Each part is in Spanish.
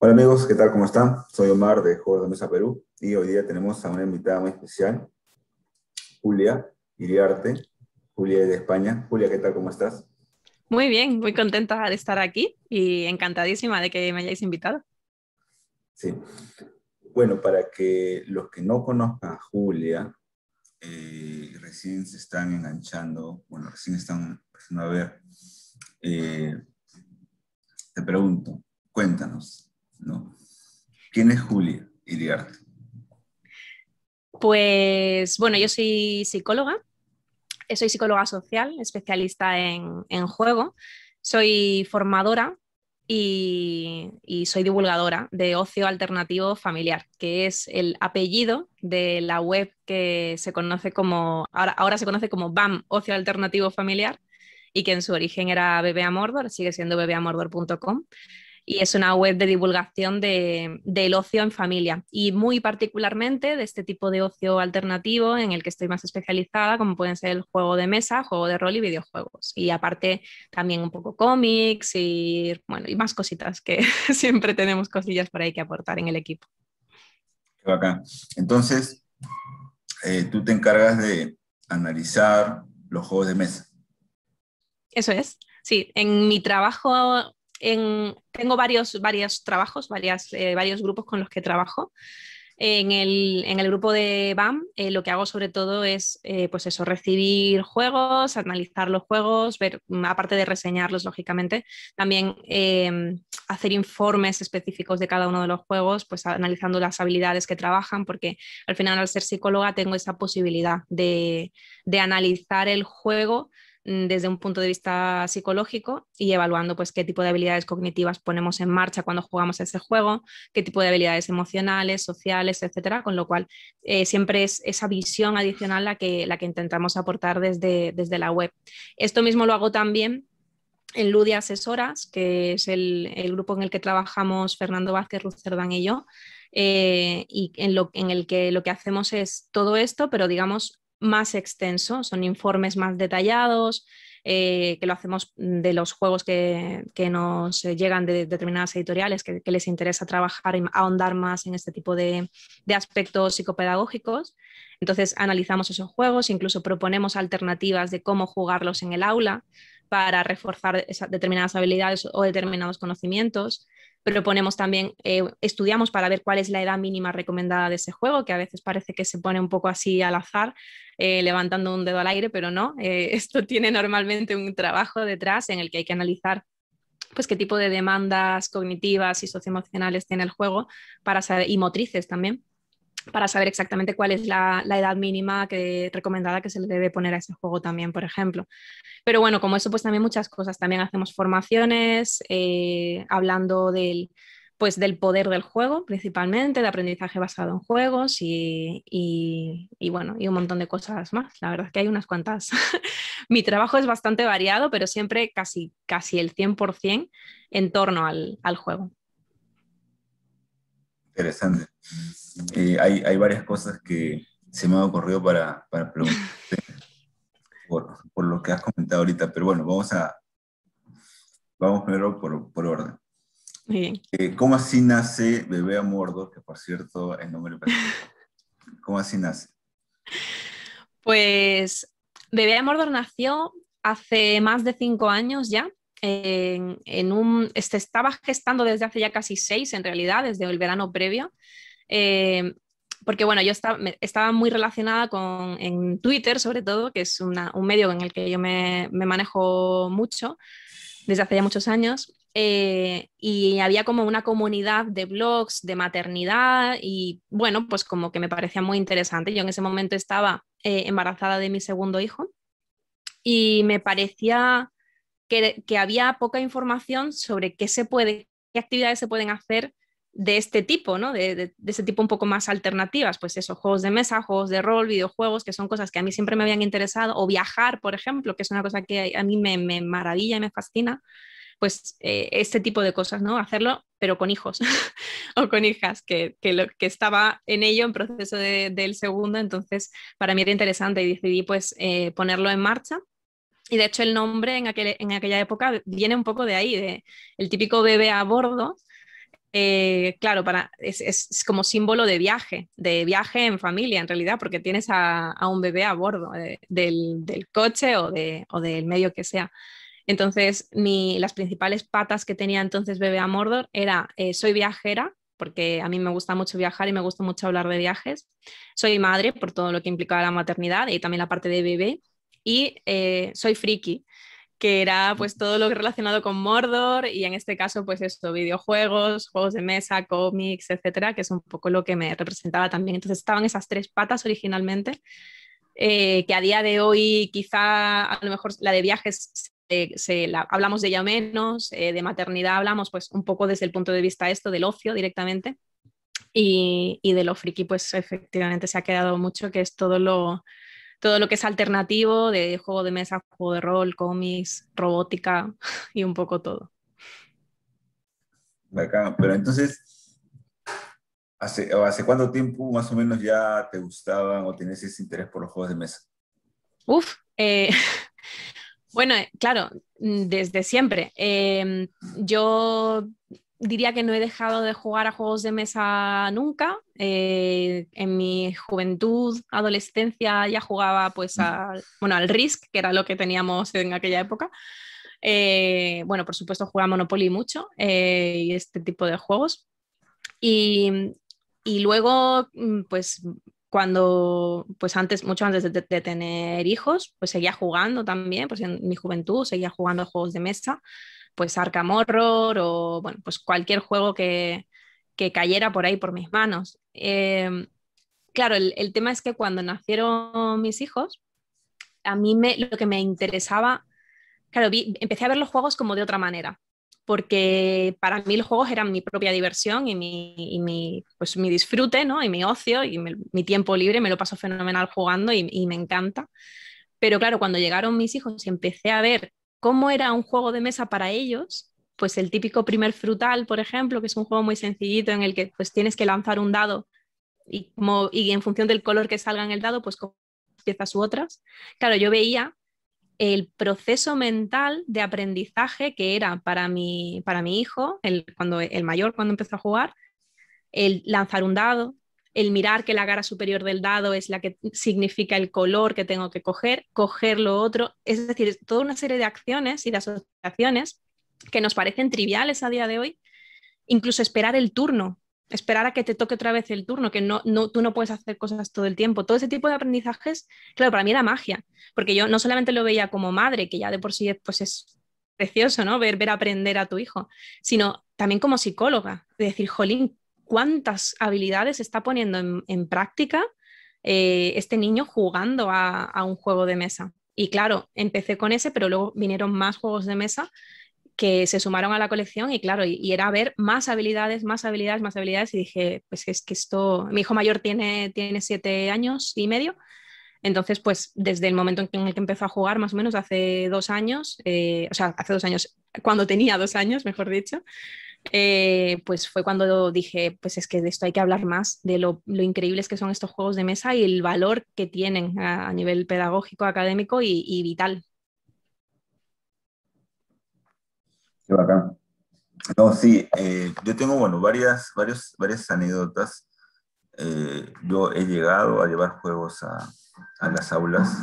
Hola amigos, ¿qué tal? ¿Cómo están? Soy Omar de Juegos de Mesa Perú y hoy día tenemos a una invitada muy especial, Julia Iriarte. Julia es de España. Julia, ¿qué tal? ¿Cómo estás? Muy bien, muy contenta de estar aquí y encantadísima de que me hayáis invitado. Sí. Bueno, para que los que no conozcan a Julia, recién se están enganchando, bueno, recién están empezando a ver, eh, te pregunto, cuéntanos, ¿no? ¿Quién es Julia Iriarte? Pues bueno, yo soy psicóloga social, especialista en juego, soy formadora y soy divulgadora de ocio alternativo familiar, que es el apellido de la web que se conoce como, ahora se conoce como BAM, Ocio Alternativo Familiar, y que en su origen era BBA Mordor, sigue siendo bbaMordor.com. Y es una web de divulgación del ocio en familia y muy particularmente de este tipo de ocio alternativo en el que estoy más especializada, como pueden ser el juego de mesa, juego de rol y videojuegos. Y aparte también un poco cómics y, bueno, y más cositas que siempre tenemos cosillas por ahí que aportar en el equipo. Qué bacán. Entonces, tú te encargas de analizar los juegos de mesa. Eso es. Sí, en mi trabajo, tengo varios trabajos, varios grupos con los que trabajo. En el grupo de BAM, lo que hago sobre todo es, pues eso, recibir juegos, analizar los juegos, ver, aparte de reseñarlos, lógicamente, también hacer informes específicos de cada uno de los juegos, pues analizando las habilidades que trabajan, porque al final, al ser psicóloga, tengo esa posibilidad de analizar el juego desde un punto de vista psicológico y evaluando pues qué tipo de habilidades cognitivas ponemos en marcha cuando jugamos ese juego, qué tipo de habilidades emocionales, sociales, etcétera, con lo cual siempre es esa visión adicional la que intentamos aportar desde la web. Esto mismo lo hago también en Ludia Asesoras, que es el grupo en el que trabajamos Fernando Vázquez, Ruth Cerdán y yo, y en el que lo que hacemos es todo esto, pero digamos más extenso, son informes más detallados, que lo hacemos de los juegos que nos llegan de determinadas editoriales que les interesa trabajar y ahondar más en este tipo de aspectos psicopedagógicos. Entonces analizamos esos juegos, incluso proponemos alternativas de cómo jugarlos en el aula para reforzar determinadas habilidades o determinados conocimientos. Proponemos también, estudiamos para ver cuál es la edad mínima recomendada de ese juego, que a veces parece que se pone un poco así al azar, levantando un dedo al aire, pero no. Esto tiene normalmente un trabajo detrás en el que hay que analizar pues qué tipo de demandas cognitivas y socioemocionales tiene el juego para saber, y motrices también, para saber exactamente cuál es la edad mínima recomendada que se le debe poner a ese juego también, por ejemplo. Pero bueno, como eso, pues también muchas cosas. También hacemos formaciones hablando pues del poder del juego, principalmente, de aprendizaje basado en juegos y bueno, y un montón de cosas más. La verdad es que hay unas cuantas. Mi trabajo es bastante variado, pero siempre casi el 100% en torno al juego. Interesante. Hay varias cosas que se me han ocurrido para preguntar por lo que has comentado ahorita, pero bueno, vamos primero por orden. Muy bien. ¿Cómo así nace Bebé a Mordor? Que por cierto, el nombre me parece. ¿Cómo así nace? Pues Bebé de Mordor nació hace más de 5 años ya. Estaba gestando desde hace ya casi 6, en realidad, desde el verano previo. Eh, Porque bueno, yo estaba muy relacionada en Twitter, sobre todo, que es un medio en el que yo me manejo mucho desde hace ya muchos años. Y había como una comunidad de blogs de maternidad y bueno, pues como que me parecía muy interesante. Yo en ese momento estaba embarazada de mi segundo hijo y me parecía que había poca información sobre qué actividades se pueden hacer de este tipo, ¿no? De ese tipo un poco más alternativas, pues eso, juegos de mesa, juegos de rol, videojuegos, que son cosas que a mí siempre me habían interesado, o viajar, por ejemplo, que es una cosa que a mí me maravilla y me fascina, pues este tipo de cosas, ¿no? Hacerlo, pero con hijos o con hijas, que estaba en ello en proceso del segundo, entonces para mí era interesante y decidí pues ponerlo en marcha. Y de hecho el nombre en aquella época viene un poco de ahí, de el típico bebé a bordo, claro, es como símbolo de viaje en familia en realidad, porque tienes a un bebé a bordo del coche o del medio que sea. Entonces, las principales patas que tenía entonces Bebé a Mordor era, soy viajera, porque a mí me gusta mucho viajar y me gusta mucho hablar de viajes. Soy madre, por todo lo que implicaba la maternidad y también la parte de bebé. Y soy friki, que era pues todo lo relacionado con Mordor y en este caso pues esto, videojuegos, juegos de mesa, cómics, etcétera, que es un poco lo que me representaba también. Entonces estaban esas tres patas originalmente, que a día de hoy quizá a lo mejor la de viajes hablamos de ella menos, de maternidad hablamos pues un poco desde el punto de vista esto del ocio directamente y de lo friki pues efectivamente se ha quedado mucho que es todo lo que es alternativo de juego de mesa, juego de rol, cómics, robótica y un poco todo. Bacán. Pero entonces, ¿hace cuánto tiempo más o menos ya te gustaban o tenías ese interés por los juegos de mesa? Uf, bueno, claro, desde siempre. Yo diría que no he dejado de jugar a juegos de mesa nunca. En mi juventud, adolescencia, ya jugaba pues bueno, al Risk, que era lo que teníamos en aquella época. Bueno, por supuesto, jugaba Monopoly mucho y este tipo de juegos. Y, y luego, pues pues antes, mucho antes de tener hijos, pues seguía jugando también, pues en mi juventud seguía jugando a juegos de mesa, pues Arkham Horror o, bueno, pues cualquier juego que cayera por ahí por mis manos. Claro, el tema es que cuando nacieron mis hijos, lo que me interesaba, claro, empecé a ver los juegos como de otra manera, porque para mí los juegos eran mi propia diversión pues mi disfrute, ¿no? Y mi ocio y mi tiempo libre, me lo paso fenomenal jugando y me encanta. Pero claro, cuando llegaron mis hijos y empecé a ver cómo era un juego de mesa para ellos, pues el típico primer frutal, por ejemplo, que es un juego muy sencillito en el que pues tienes que lanzar un dado y en función del color que salga en el dado, pues coges piezas u otras. Claro, yo veía el proceso mental de aprendizaje que era para mi hijo, el mayor cuando empezó a jugar, el lanzar un dado, el mirar que la cara superior del dado es la que significa el color que tengo que coger lo otro, es decir, toda una serie de acciones y de asociaciones que nos parecen triviales a día de hoy, incluso esperar el turno, esperar a que te toque otra vez el turno, que tú no puedes hacer cosas todo el tiempo. Todo ese tipo de aprendizajes, claro, para mí era magia, porque yo no solamente lo veía como madre, que ya de por sí pues es precioso, ¿no? Ver aprender a tu hijo, sino también como psicóloga, de decir, jolín, cuántas habilidades está poniendo en práctica este niño jugando a un juego de mesa. Y claro, empecé con ese, pero luego vinieron más juegos de mesa que se sumaron a la colección y claro, y era ver más habilidades, más habilidades, más habilidades y dije, pues es que esto, mi hijo mayor tiene 7 años y medio, entonces pues desde el momento en el que empezó a jugar, más o menos hace 2 años, o sea, hace 2 años, cuando tenía 2 años, mejor dicho, pues fue cuando dije, pues es que de esto hay que hablar más, de lo increíbles que son estos juegos de mesa y el valor que tienen a nivel pedagógico, académico y vital. Qué bacán. No, sí, yo tengo, bueno, varias anécdotas. Yo he llegado a llevar juegos a las aulas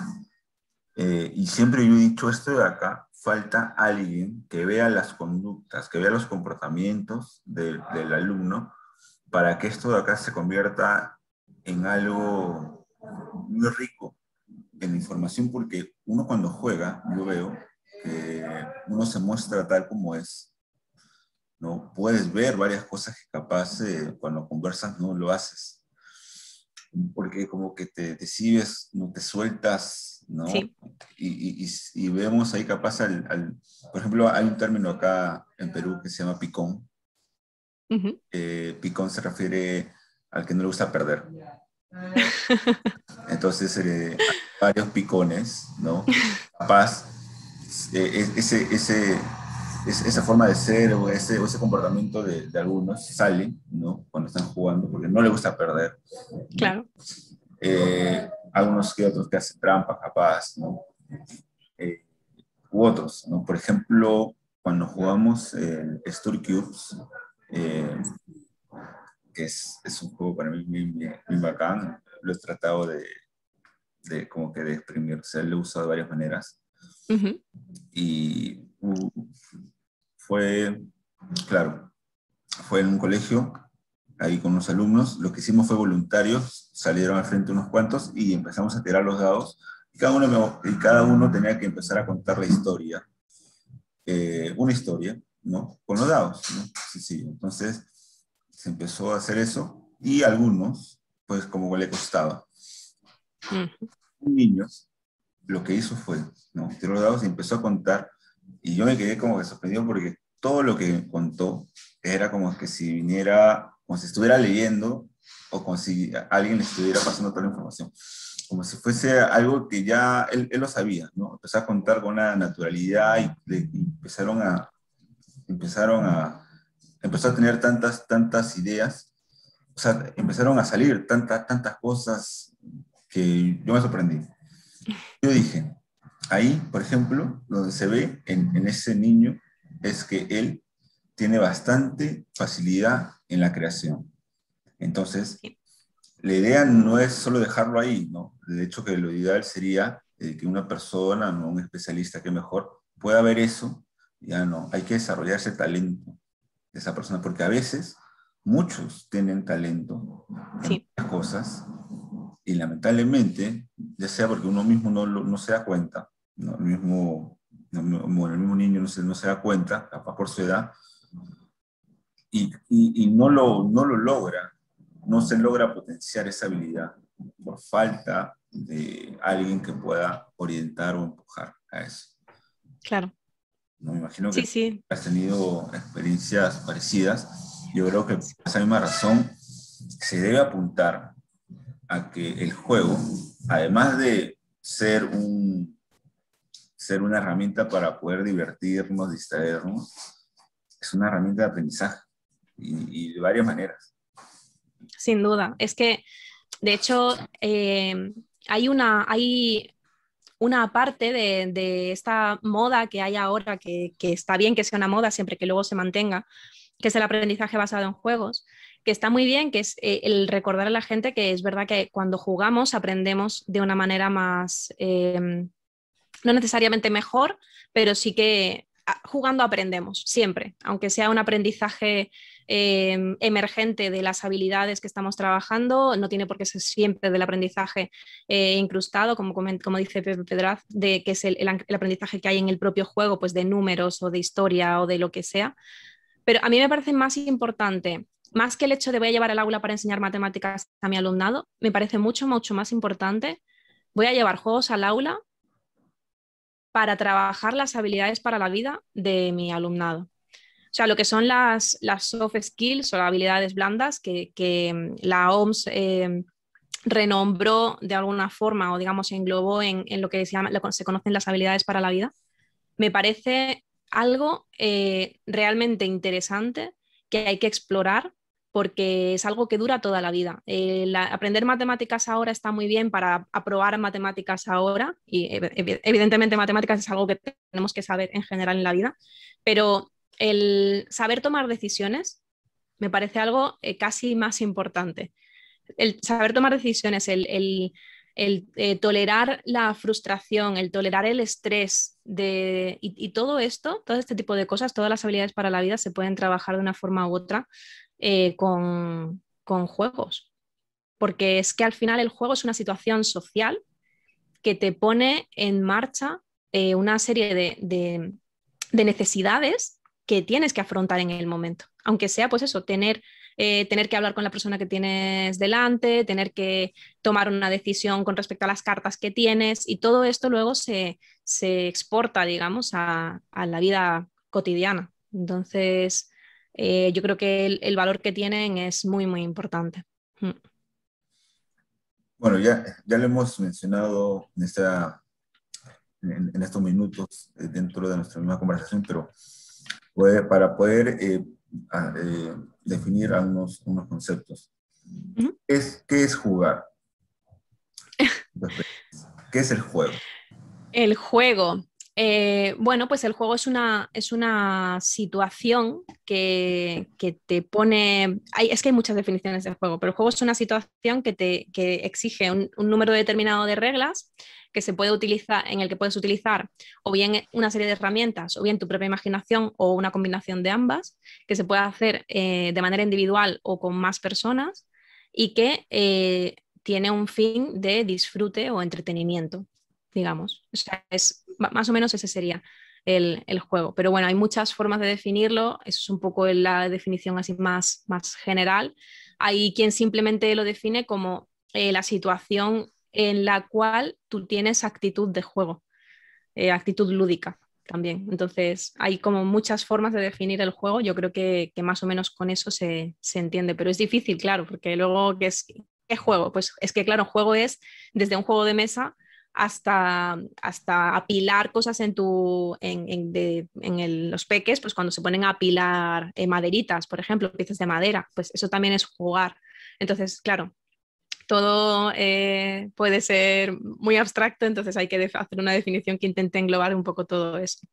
y siempre yo he dicho esto de acá, falta alguien que vea las conductas, que vea los comportamientos del alumno para que esto de acá se convierta en algo muy rico en información, porque uno cuando juega, yo veo que uno se muestra tal como es, ¿no? Puedes ver varias cosas que capaz cuando conversas no lo haces, porque como que te decides, no te sueltas, ¿no? Sí. Y vemos ahí capaz por ejemplo, hay un término acá en Perú que se llama picón. Ujú. Picón se refiere al que no le gusta perder. Entonces, hay varios picones, ¿no? Capaz, esa forma de ser o ese comportamiento de algunos sale, ¿no? Cuando están jugando, porque no le gusta perder, ¿no? Claro. Algunos que otros que hacen trampa, capaz, ¿no? Eh, U otros, ¿no? Por ejemplo, cuando jugamos Story Cubes, es un juego para mí muy bacán. Lo he tratado como que de exprimir, o sea, lo he usado de varias maneras. Ujú. Y fue, claro, fue en un colegio, ahí con unos alumnos. Lo que hicimos fue voluntarios, salieron al frente unos cuantos y empezamos a tirar los dados. Y cada uno tenía que empezar a contar la historia, una historia, ¿no? Con los dados, ¿no? Sencillo. Entonces se empezó a hacer eso y a algunos, pues como le costaba. Ujú. Un niño lo que hizo fue, ¿no? Tiró los dados y empezó a contar, y yo me quedé como que sorprendido porque todo lo que contó era como que si viniera, como si estuviera leyendo o como si alguien le estuviera pasando toda la información, como si fuese algo que ya él lo sabía, ¿no? Empezó a contar con una naturalidad y empezó a tener tantas ideas, o sea, empezaron a salir tantas cosas que yo me sorprendí. Yo dije, ahí, por ejemplo, donde se ve en ese niño es que él tiene bastante facilidad en la creación. Entonces, Sí, la idea no es solo dejarlo ahí, ¿no? De hecho, que lo ideal sería que una persona, ¿no? Un especialista que mejor pueda ver eso, ya no, hay que desarrollar ese talento de esa persona, porque a veces muchos tienen talento en sí, muchas cosas, y lamentablemente, ya sea porque uno mismo no se da cuenta, ¿no? El mismo niño no se da cuenta, capaz por su edad, y no lo logra, no se logra potenciar esa habilidad por falta de alguien que pueda orientar o empujar a eso. claro. No me imagino Sí, que sí. has tenido experiencias parecidas. Yo creo que por esa misma razón se debe apuntar a que el juego, además de ser una herramienta para poder divertirnos, distraernos, es una herramienta de aprendizaje y de varias maneras. Sin duda. Es que, de hecho, hay una parte de esta moda que hay ahora, que está bien que sea una moda siempre que luego se mantenga, que es el aprendizaje basado en juegos, que está muy bien, que es el recordar a la gente que es verdad que cuando jugamos aprendemos de una manera más, no necesariamente mejor, pero sí que jugando aprendemos siempre, aunque sea un aprendizaje emergente de las habilidades que estamos trabajando, no tiene por qué ser siempre del aprendizaje incrustado, como dice Pepe Pedraz, de que es el aprendizaje que hay en el propio juego, pues de números o de historia o de lo que sea. Pero a mí me parece más importante, más que el hecho de voy a llevar al aula para enseñar matemáticas a mi alumnado, me parece mucho, mucho más importante, voy a llevar juegos al aula para trabajar las habilidades para la vida de mi alumnado. O sea, lo que son las soft skills o las habilidades blandas que la OMS renombró de alguna forma o digamos englobó en lo que se conocen las habilidades para la vida, me parece algo realmente interesante que hay que explorar porque es algo que dura toda la vida. Aprender matemáticas ahora está muy bien para aprobar matemáticas ahora y evidentemente matemáticas es algo que tenemos que saber en general en la vida, pero el saber tomar decisiones me parece algo casi más importante. El saber tomar decisiones, el tolerar la frustración, el tolerar el estrés y todo esto, todo este tipo de cosas, todas las habilidades para la vida se pueden trabajar de una forma u otra con juegos. Porque es que al final el juego es una situación social que te pone en marcha una serie de necesidades que tienes que afrontar en el momento. Aunque sea, pues eso, tener que hablar con la persona que tienes delante, tener que tomar una decisión con respecto a las cartas que tienes y todo esto luego se exporta, digamos, a la vida cotidiana. Entonces, yo creo que el valor que tienen es muy, muy importante. Mm. Bueno, ya lo hemos mencionado en estos minutos dentro de nuestra misma conversación, pero para poder definir unos conceptos. Ujú. ¿Qué es jugar? ¿Qué es el juego? El juego. Bueno, pues el juego es una situación que te pone... es que hay muchas definiciones del juego, pero el juego es una situación que exige un número determinado de reglas que se puede utilizar, en el que puedes utilizar o bien una serie de herramientas o bien tu propia imaginación o una combinación de ambas, que se puede hacer de manera individual o con más personas y que tiene un fin de disfrute o entretenimiento, digamos. O sea, más o menos ese sería el juego. Pero bueno, hay muchas formas de definirlo. Eso es un poco la definición así más general. Hay quien simplemente lo define como la situación en la cual tú tienes actitud de juego, actitud lúdica también. Entonces, hay como muchas formas de definir el juego. Yo creo que más o menos con eso se entiende, pero es difícil, claro, porque luego, ¿qué juego? Pues es que, claro, juego es desde un juego de mesa hasta apilar cosas los peques, pues cuando se ponen a apilar maderitas, por ejemplo, piezas de madera, pues eso también es jugar. Entonces, claro, todo puede ser muy abstracto, entonces hay que hacer una definición que intente englobar un poco todo eso.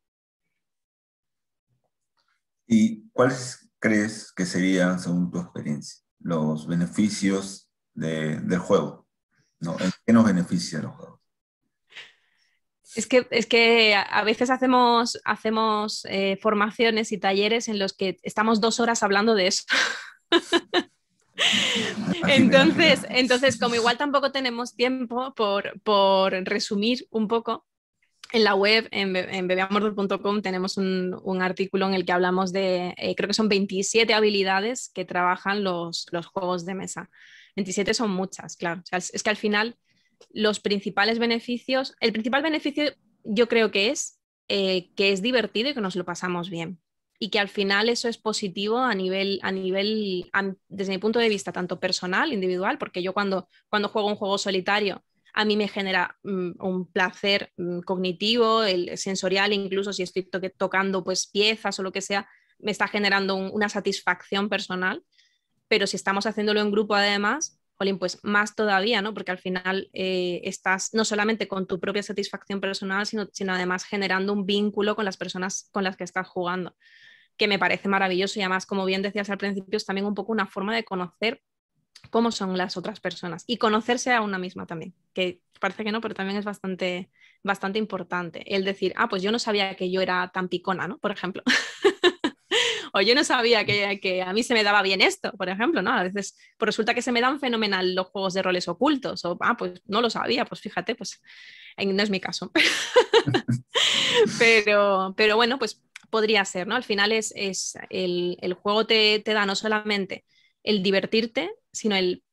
¿Y cuáles crees que serían, según tu experiencia, los beneficios del juego? ¿No? ¿En qué nos beneficia los juegos? Es que a veces hacemos formaciones y talleres en los que estamos 2 horas hablando de eso. Imagino. Entonces, como igual tampoco tenemos tiempo por resumir un poco, en la web, en bebeamordor.com, tenemos un artículo en el que hablamos de, creo que son 27 habilidades que trabajan los juegos de mesa. 27 son muchas, claro. O sea, es que al final los principales beneficios, el principal beneficio yo creo que es divertido y que nos lo pasamos bien. Y que al final eso es positivo desde mi punto de vista, tanto personal, individual, porque yo cuando juego un juego solitario, a mí me genera un placer cognitivo, el sensorial, incluso si estoy tocando pues piezas o lo que sea, me está generando una satisfacción personal, pero si estamos haciéndolo en grupo además, Olin, pues más todavía, ¿no? Porque al final estás no solamente con tu propia satisfacción personal, sino además generando un vínculo con las personas con las que estás jugando, que me parece maravilloso y además, como bien decías al principio, es también un poco una forma de conocer cómo son las otras personas y conocerse a una misma también, que parece que no, pero también es bastante importante. El decir, pues yo no sabía que yo era tan picona, ¿no? Por ejemplo. O yo no sabía que a mí se me daba bien esto, por ejemplo, ¿no? A veces pues resulta que se me dan fenomenal los juegos de roles ocultos, o, pues no lo sabía, pues fíjate, pues no es mi caso. pero bueno, pues podría ser, ¿no? Al final el juego te da no solamente el divertirte, sino el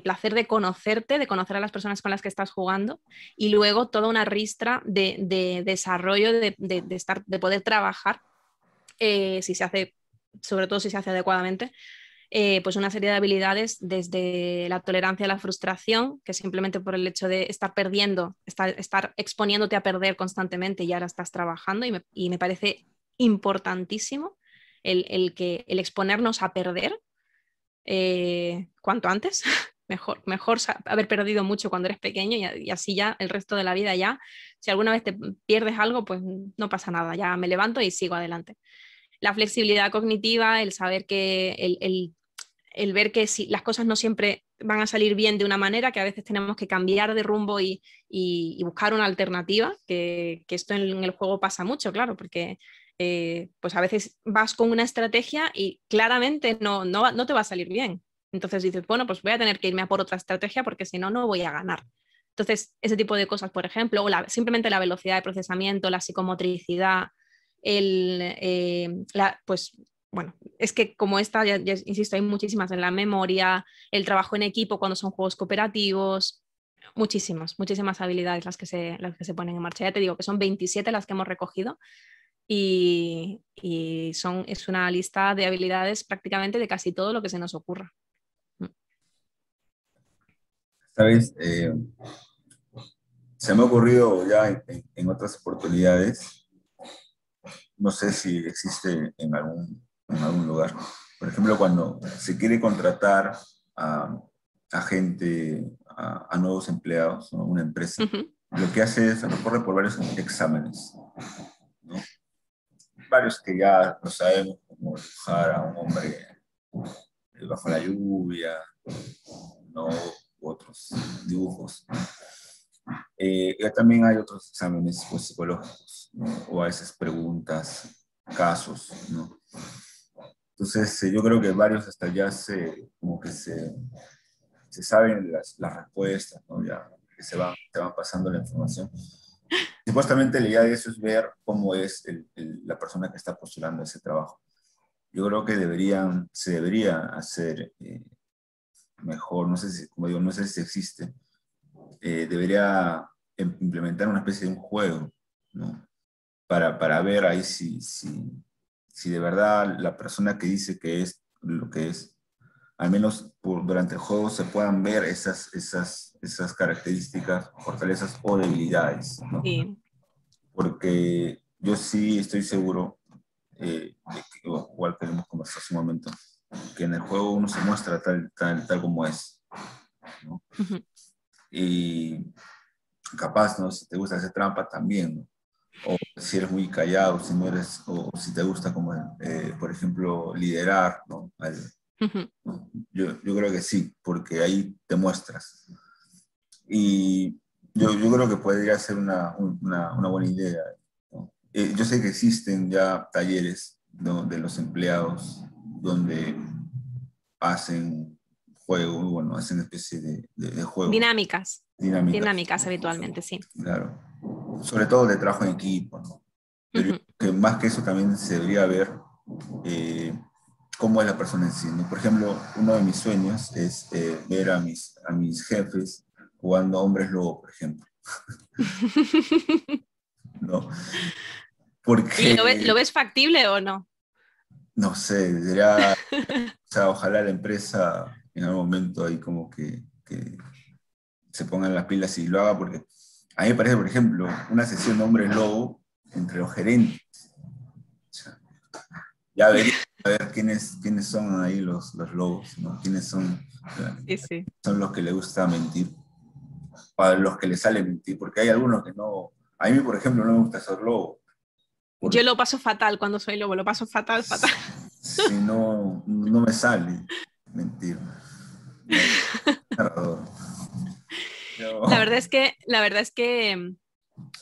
placer de conocerte, de conocer a las personas con las que estás jugando y luego toda una ristra de desarrollo, de poder trabajar, si se hace, sobre todo si se hace adecuadamente, pues una serie de habilidades desde la tolerancia a la frustración, que simplemente por el hecho de estar perdiendo, estar exponiéndote a perder constantemente y ahora estás trabajando y me parece importantísimo el exponernos a perder cuanto antes. Mejor haber perdido mucho cuando eres pequeño y así ya el resto de la vida ya, si alguna vez te pierdes algo, pues no pasa nada, ya me levanto y sigo adelante. La flexibilidad cognitiva, el saber que el ver que si las cosas no siempre van a salir bien de una manera, que a veces tenemos que cambiar de rumbo y buscar una alternativa, que esto en el juego pasa mucho, claro, porque pues a veces vas con una estrategia y claramente no te va a salir bien. Entonces dices, bueno, pues voy a tener que irme a por otra estrategia porque si no, no voy a ganar. Entonces, ese tipo de cosas, por ejemplo, o simplemente la velocidad de procesamiento, la psicomotricidad, pues bueno, es que como esta, ya insisto, hay muchísimas en la memoria, el trabajo en equipo cuando son juegos cooperativos, muchísimas habilidades las que se ponen en marcha. Ya te digo que son 27 las que hemos recogido y es una lista de habilidades prácticamente de casi todo lo que se nos ocurra. ¿Sabes? Se me ha ocurrido ya en otras oportunidades, no sé si existe en algún lugar. Por ejemplo, cuando se quiere contratar a gente, a nuevos empleados, ¿no? Una empresa, Ujú. lo que hace es recorre por varios exámenes, ¿no? Varios que ya lo sabemos, como dibujar a un hombre bajo la lluvia, ¿no? U otros dibujos. Ya también hay otros exámenes pues, psicológicos, ¿no? O a veces preguntas, casos, ¿no? Entonces, yo creo que varios hasta ya como que se saben las respuestas, ¿no? Ya que se van pasando la información. Supuestamente la idea de eso es ver cómo es la persona que está postulando ese trabajo. Yo creo que se debería hacer mejor, no sé si, como digo, no sé si existe, debería implementar una especie de un juego, ¿no? Para ver ahí si de verdad la persona que dice que es lo que es, al menos durante el juego se puedan ver esas características, fortalezas o debilidades, ¿no? Sí. Porque yo sí estoy seguro, de que, igual que hemos conversado hace un momento, que en el juego uno se muestra tal como es, ¿no? Ujú. Y capaz, ¿no? Si te gusta hacer trampa también, ¿no? O si eres muy callado, si no eres, o si te gusta como, por ejemplo, liderar, ¿no? Ujú. Yo creo que sí, porque ahí te muestras. Y yo creo que podría ser una buena idea, ¿no? Yo sé que existen ya talleres, ¿no? De los empleados donde hacen juego, bueno, hacen especie de juegos Dinámicas. dinámicas, Dinámicas habitualmente, sí. claro. Sobre todo de trabajo en equipo, ¿no? Pero yo Ujú. creo que más que eso también se debería ver eh, cómo es la persona en sí, ¿no? Por ejemplo, uno de mis sueños es ver a mis jefes jugando a hombres lobo, por ejemplo, ¿no? ¿Y lo Porque, ves factible o no? no sé, sería, o sea, ojalá la empresa en algún momento ahí como que se pongan las pilas y lo haga, porque a mí me parece, por ejemplo, una sesión de hombres lobo entre los gerentes. O sea, ya vería a ver quiénes son ahí los lobos, ¿no? Quiénes Sí, sí. son los que les gusta mentir, o a los que les sale mentir, porque hay algunos que no. A mí, por ejemplo, no me gusta ser lobo, Yo porque lo paso fatal cuando soy lobo, lo paso fatal, fatal. si no me sale mentir. Me aterrador. No.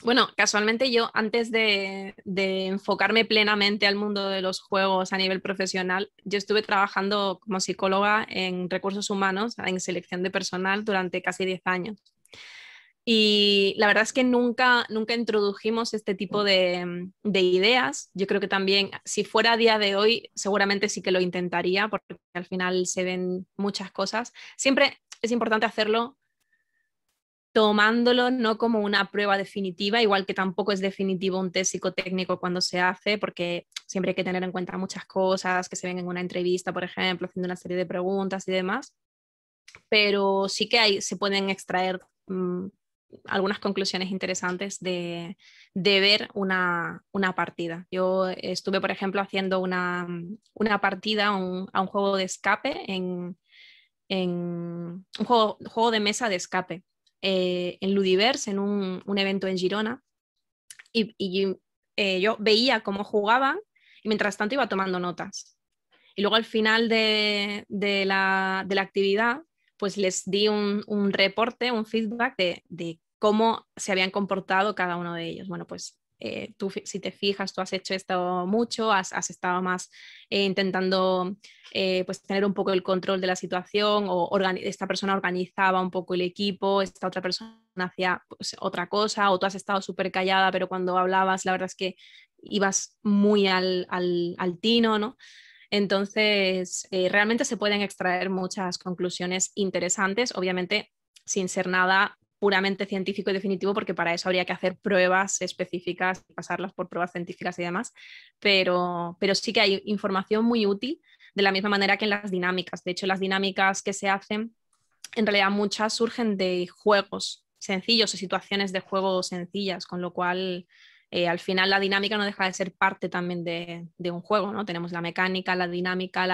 Bueno, casualmente yo antes de enfocarme plenamente al mundo de los juegos a nivel profesional, yo estuve trabajando como psicóloga en recursos humanos, en selección de personal durante casi 10 años. Y la verdad es que nunca introdujimos este tipo de ideas. Yo creo que también, si fuera a día de hoy, seguramente sí que lo intentaría, porque al final se ven muchas cosas. Siempre es importante hacerlo tomándolo no como una prueba definitiva, igual que tampoco es definitivo un test psicotécnico cuando se hace, porque siempre hay que tener en cuenta muchas cosas que se ven en una entrevista, por ejemplo, haciendo una serie de preguntas y demás, pero sí que se pueden extraer algunas conclusiones interesantes de ver una partida. Yo estuve, por ejemplo, haciendo una partida a un juego de escape en un juego de mesa de escape en Ludiverse, en un evento en Girona, y yo veía cómo jugaban y mientras tanto iba tomando notas. Y luego al final de la actividad, pues les di un reporte, un feedback de cómo se habían comportado cada uno de ellos. Bueno, pues tú, si te fijas, tú has hecho esto mucho, has estado más intentando pues tener un poco el control de la situación, o esta persona organizaba un poco el equipo, esta otra persona hacía pues, otra cosa, o tú has estado súper callada, pero cuando hablabas, la verdad es que ibas muy al tino, ¿no? Entonces, realmente se pueden extraer muchas conclusiones interesantes, obviamente sin ser nada puramente científico y definitivo, porque para eso habría que hacer pruebas específicas y pasarlas por pruebas científicas y demás, pero sí que hay información muy útil, de la misma manera que en las dinámicas. De hecho, las dinámicas que se hacen, en realidad muchas surgen de juegos sencillos o situaciones de juego sencillas, con lo cual Al final la dinámica no deja de ser parte también de un juego, ¿no? Tenemos la mecánica, la dinámica,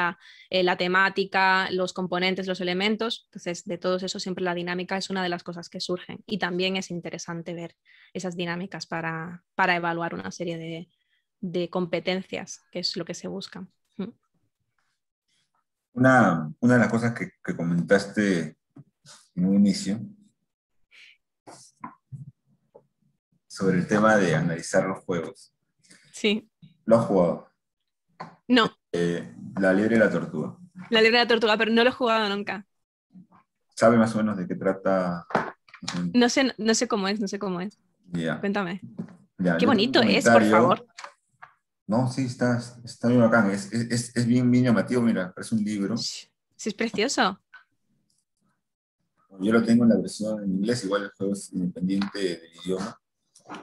la temática, los componentes, los elementos. Entonces, de todos esos siempre la dinámica es una de las cosas que surgen y también es interesante ver esas dinámicas para evaluar una serie de competencias, que es lo que se busca. Una de las cosas que comentaste en un inicio sobre el tema de analizar los juegos. Sí. ¿Lo has jugado? No, La liebre y la tortuga. la liebre de la tortuga, pero no lo he jugado nunca. ¿Sabe más o menos de qué trata? No sé cómo es, no sé cómo es. Ya, Cuéntame. ya, Qué yo tengo un bonito es, por comentario. favor. No, sí, está bien bacán. Es bien, bien llamativo, mira, es un libro. Sí, es precioso. Yo lo tengo en la versión en inglés, igual el juego es independiente del idioma.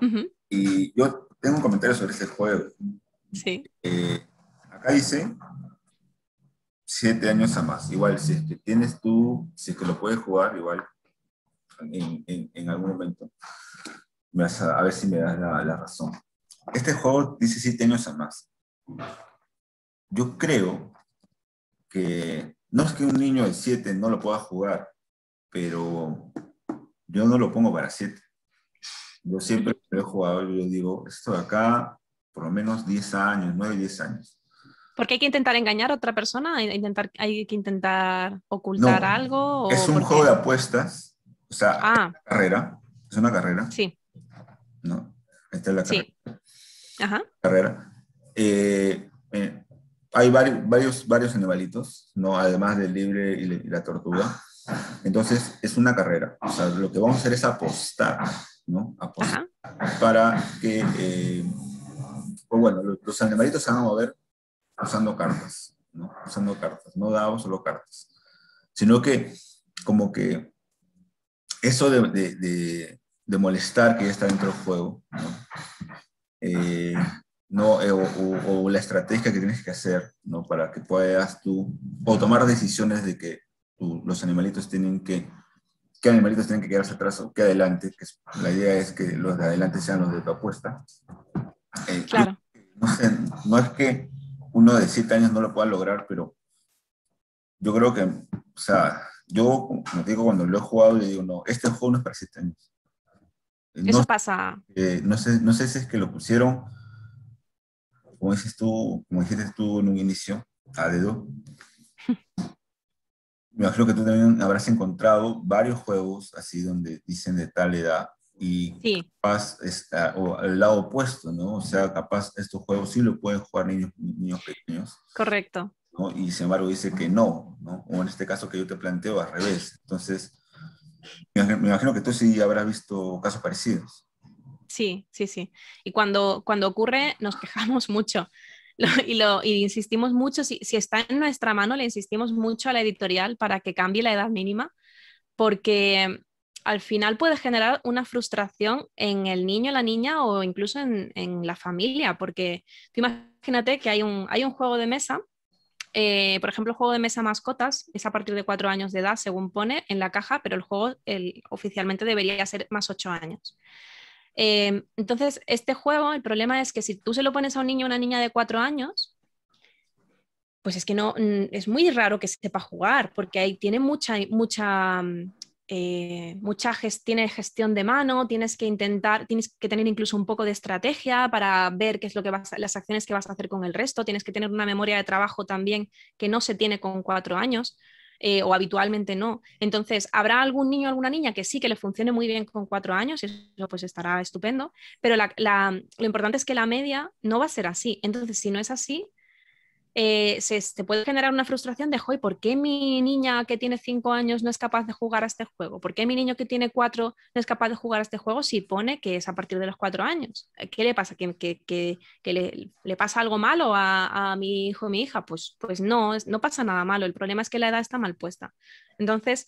Ujú. Y yo tengo un comentario sobre este juego. Sí. Acá dice 7 años a más. Igual, si es que tienes tú, si es que lo puedes jugar, igual en algún momento, a ver si me das la razón. Este juego dice 7 años a más. Yo creo que no es que un niño de 7 no lo pueda jugar, pero yo no lo pongo para 7. Yo siempre Ujú. que lo he jugado, yo digo, esto de acá, por lo menos 10 años, 9, 10 años. ¿Porque hay que intentar engañar a otra persona? ¿Hay que intentar ocultar No, algo? es ¿O un por juego de qué? apuestas, o sea, Ah, es una carrera, sí, ¿no? Esta es la sí. Ajá, carrera. Eh, eh, hay varios animalitos, ¿no? Además del libre y la tortuga. Entonces, es una carrera. O sea, lo que vamos a hacer es apostar, ¿no? Apostar ajá. para que, pues bueno, los animalitos se van a mover usando cartas, ¿no? Usando cartas, no dados, solo cartas. Sino que, como que eso de molestar que ya está dentro del juego, ¿no? Eh, no, o la estrategia que tienes que hacer, ¿no? Para que puedas tú, o tomar decisiones de que los animalitos qué animalitos tienen que quedarse atrás o qué adelante, la idea es que los de adelante sean los de tu apuesta. Claro. No sé, no es que uno de 7 años no lo pueda lograr, pero yo creo que, o sea, yo, como te digo, cuando lo he jugado, le digo, no, este juego no es para 7 años. No, Eso pasa. no sé si es que lo pusieron, como dices tú, como dijiste tú en un inicio, a dedo. Me imagino que tú también habrás encontrado varios juegos así donde dicen de tal edad y Sí, capaz o al lado opuesto, ¿no? O sea, capaz estos juegos sí lo pueden jugar niños pequeños, correcto. ¿no? Y sin embargo dice que no, ¿no? O en este caso que yo te planteo al revés. Entonces, me imagino que tú sí habrás visto casos parecidos. Sí, sí, sí. Y cuando ocurre, nos quejamos mucho. Y insistimos mucho, si está en nuestra mano, le insistimos mucho a la editorial para que cambie la edad mínima, porque al final puede generar una frustración en el niño, la niña o incluso en la familia, porque tú imagínate que hay un juego de mesa, por ejemplo, el juego de mesa mascotas es a partir de 4 años de edad, según pone en la caja, pero el juego oficialmente debería ser más 8 años. Entonces, este juego, el problema es que si tú se lo pones a un niño o una niña de 4 años, pues es que no, es muy raro que sepa jugar, porque ahí tiene tiene gestión de mano, tienes que tener incluso un poco de estrategia para ver qué es lo que las acciones que vas a hacer con el resto, tienes que tener una memoria de trabajo también que no se tiene con 4 años. O habitualmente no. Entonces, habrá algún niño o alguna niña que sí que le funcione muy bien con 4 años, y eso pues estará estupendo, pero lo importante es que la media no va a ser así. Entonces, si no es así, se puede generar una frustración de, hoy, ¿por qué mi niña que tiene 5 años no es capaz de jugar a este juego? ¿Por qué mi niño que tiene 4 no es capaz de jugar a este juego si pone que es a partir de los 4 años? ¿Qué le pasa? ¿Que le pasa algo malo a mi hijo o mi hija? Pues no, no pasa nada malo. El problema es que la edad está mal puesta. Entonces,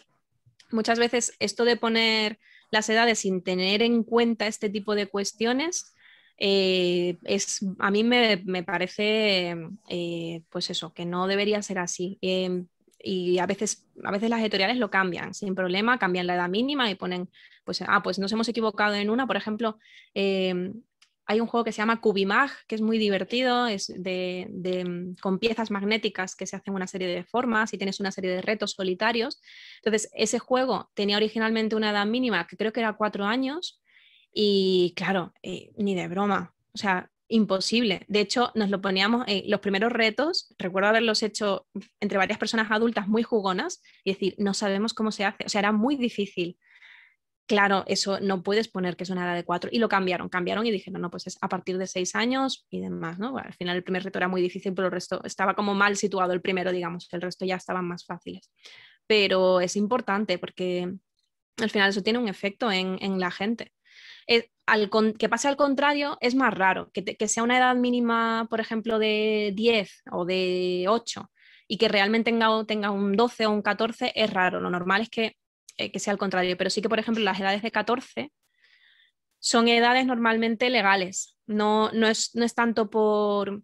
muchas veces esto de poner las edades sin tener en cuenta este tipo de cuestiones, a mí me parece, pues eso, que no debería ser así. Y a veces las editoriales lo cambian sin problema, cambian la edad mínima y ponen, pues nos hemos equivocado en una, por ejemplo, hay un juego que se llama Cubimag, que es muy divertido, es con piezas magnéticas que se hacen una serie de formas y tienes una serie de retos solitarios. Entonces, ese juego tenía originalmente una edad mínima que creo que era 4 años y claro, ni de broma, o sea, imposible. De hecho, nos lo poníamos, los primeros retos, recuerdo haberlos hecho entre varias personas adultas muy jugonas y decir, no sabemos cómo se hace, o sea, era muy difícil. Claro, eso no puedes poner que es una edad de 4. Y lo cambiaron y dijeron, no, pues es a partir de 6 años y demás, ¿no? Bueno, al final el primer reto era muy difícil, pero el resto estaba como mal situado el primero, digamos, el resto ya estaban más fáciles. Pero es importante porque al final eso tiene un efecto en la gente. Que pase al contrario es más raro, que sea una edad mínima, por ejemplo, de 10 o de 8 y que realmente tenga un 12 o un 14 es raro. Lo normal es que sea al contrario, pero sí que, por ejemplo, las edades de 14 son edades normalmente legales. No es tanto por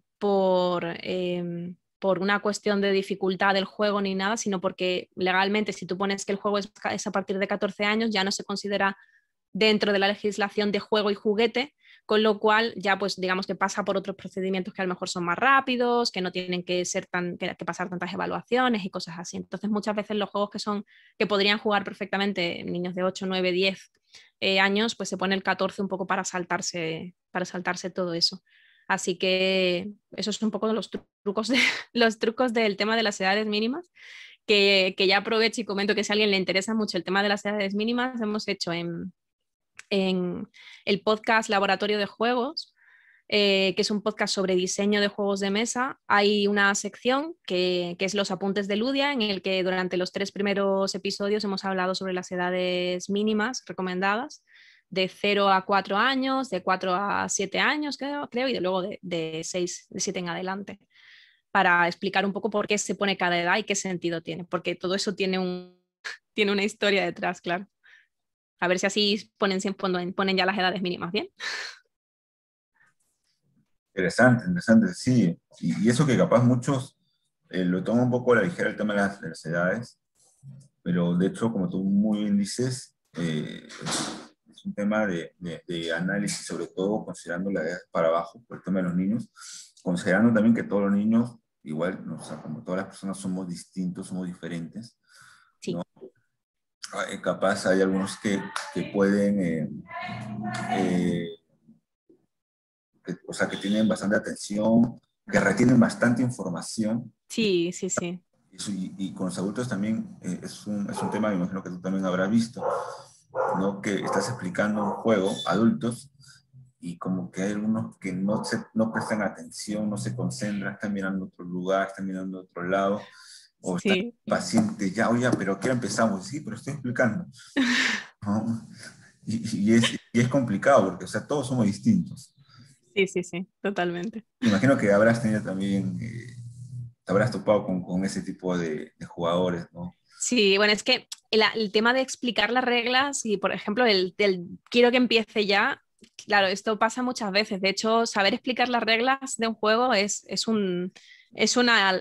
una cuestión de dificultad del juego ni nada, sino porque legalmente si tú pones que el juego es a partir de 14 años, ya no se considera dentro de la legislación de juego y juguete, con lo cual ya pues digamos que pasa por otros procedimientos que a lo mejor son más rápidos, que no tienen que pasar tantas evaluaciones y cosas así. Entonces muchas veces los juegos que podrían jugar perfectamente niños de 8 9 10 años, pues se pone el 14 un poco para saltarse todo eso. Así que esos son un poco los trucos del tema de las edades mínimas, que ya aprovecho y comento que si a alguien le interesa mucho el tema de las edades mínimas, hemos hecho en el podcast Laboratorio de Juegos, que es un podcast sobre diseño de juegos de mesa. Hay una sección que es los apuntes de Ludia, en el que durante los 3 primeros episodios hemos hablado sobre las edades mínimas recomendadas, de 0 a 4 años, de 4 a 7 años, creo y luego de 6, de 7 en adelante, para explicar un poco por qué se pone cada edad y qué sentido tiene, porque todo eso tiene una historia detrás, claro. A ver si así ponen ya las edades mínimas, ¿bien? Interesante, interesante, sí. Y eso que capaz muchos lo toman un poco a la ligera el tema de las edades, pero de hecho, como tú muy bien dices, es un tema de análisis, sobre todo considerando la edad para abajo, por el tema de los niños, considerando también que todos los niños, igual, ¿no? O sea, como todas las personas somos distintos, somos diferentes, Sí. capaz hay algunos que pueden, eh, o sea, que tienen bastante atención, que retienen bastante información. Sí, sí, sí. Y con los adultos también es un tema, me imagino que tú también habrás visto, ¿no? Que estás explicando un juego, adultos, y como que hay algunos que no prestan atención, no se concentran, están mirando a otro lugar, están mirando a otro lado, o están Sí. pacientes, ya, oye, pero ¿qué empezamos? Sí, pero estoy explicando, ¿no? Y es complicado porque, o sea, todos somos distintos. Sí, sí, sí, totalmente. Imagino que habrás tenido también, te habrás topado con ese tipo de jugadores, ¿no? Sí, bueno, es que el tema de explicar las reglas y, por ejemplo, el quiero que empiece ya, claro, esto pasa muchas veces. De hecho, saber explicar las reglas de un juego es una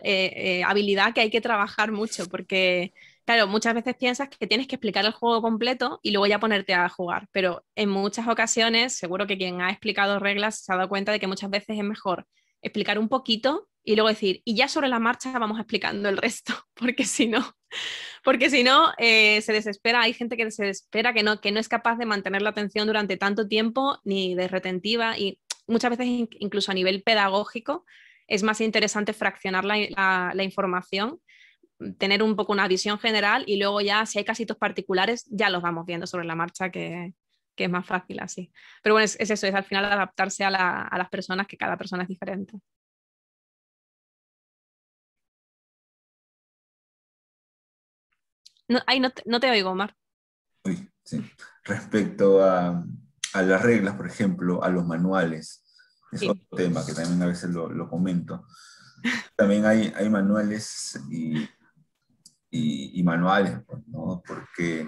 habilidad que hay que trabajar mucho porque, claro, muchas veces piensas que tienes que explicar el juego completo y luego ya ponerte a jugar, pero en muchas ocasiones, seguro que quien ha explicado reglas se ha dado cuenta de que muchas veces es mejor explicar un poquito y luego decir, y ya sobre la marcha vamos explicando el resto, porque si no, se desespera. Hay gente que se desespera, que no es capaz de mantener la atención durante tanto tiempo ni de retentiva y muchas veces incluso a nivel pedagógico es más interesante fraccionar la información, tener un poco una visión general y luego ya si hay casitos particulares ya los vamos viendo sobre la marcha que es más fácil así. Pero bueno, es eso, es al final adaptarse a las personas, que cada persona es diferente. No, ay, no te oigo, Omar. Uy, sí. Respecto a las reglas, por ejemplo, a los manuales, es Sí. otro tema que también a veces lo comento. También hay manuales y manuales, pues, ¿no? Porque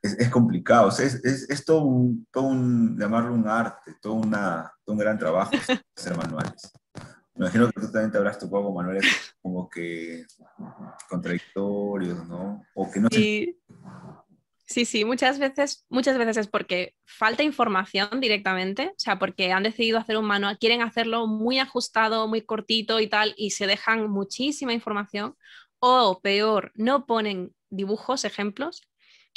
es complicado, o sea, es llamarlo un arte, todo un gran trabajo hacer manuales. Me imagino que tú también te habrás topado con manuales como que contradictorios, ¿no? O que no se... Sí, Sí, muchas veces es porque falta información directamente, o sea, porque han decidido hacer un manual, quieren hacerlo muy ajustado, muy cortito y tal, y se dejan muchísima información, o peor, no ponen dibujos, ejemplos,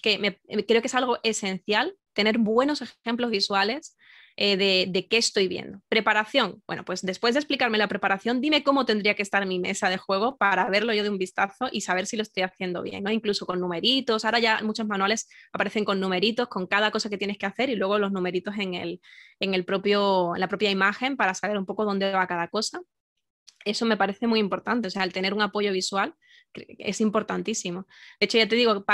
creo que es algo esencial, tener buenos ejemplos visuales de qué estoy viendo. Preparación, bueno, pues después de explicarme la preparación, dime cómo tendría que estar mi mesa de juego para verlo yo de un vistazo y saber si lo estoy haciendo bien, ¿no? Incluso con numeritos, ahora ya muchos manuales aparecen con numeritos, con cada cosa que tienes que hacer y luego los numeritos en la propia imagen para saber un poco dónde va cada cosa. Eso me parece muy importante, o sea, el tener un apoyo visual es importantísimo. De hecho, ya te digo,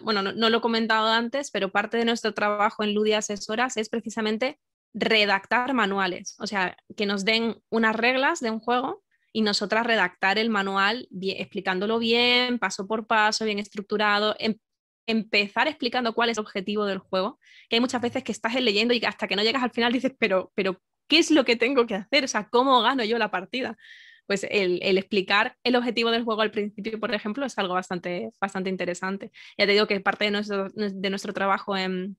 bueno, no lo he comentado antes, pero parte de nuestro trabajo en Ludia Asesoras es precisamente redactar manuales, o sea, que nos den unas reglas de un juego y nosotras redactar el manual explicándolo bien, paso por paso, bien estructurado, empezar explicando cuál es el objetivo del juego, que hay muchas veces que estás leyendo y hasta que no llegas al final dices, pero ¿qué es lo que tengo que hacer? O sea, ¿cómo gano yo la partida? Pues el explicar el objetivo del juego al principio, por ejemplo, es algo bastante interesante. Ya te digo que parte de nuestro trabajo en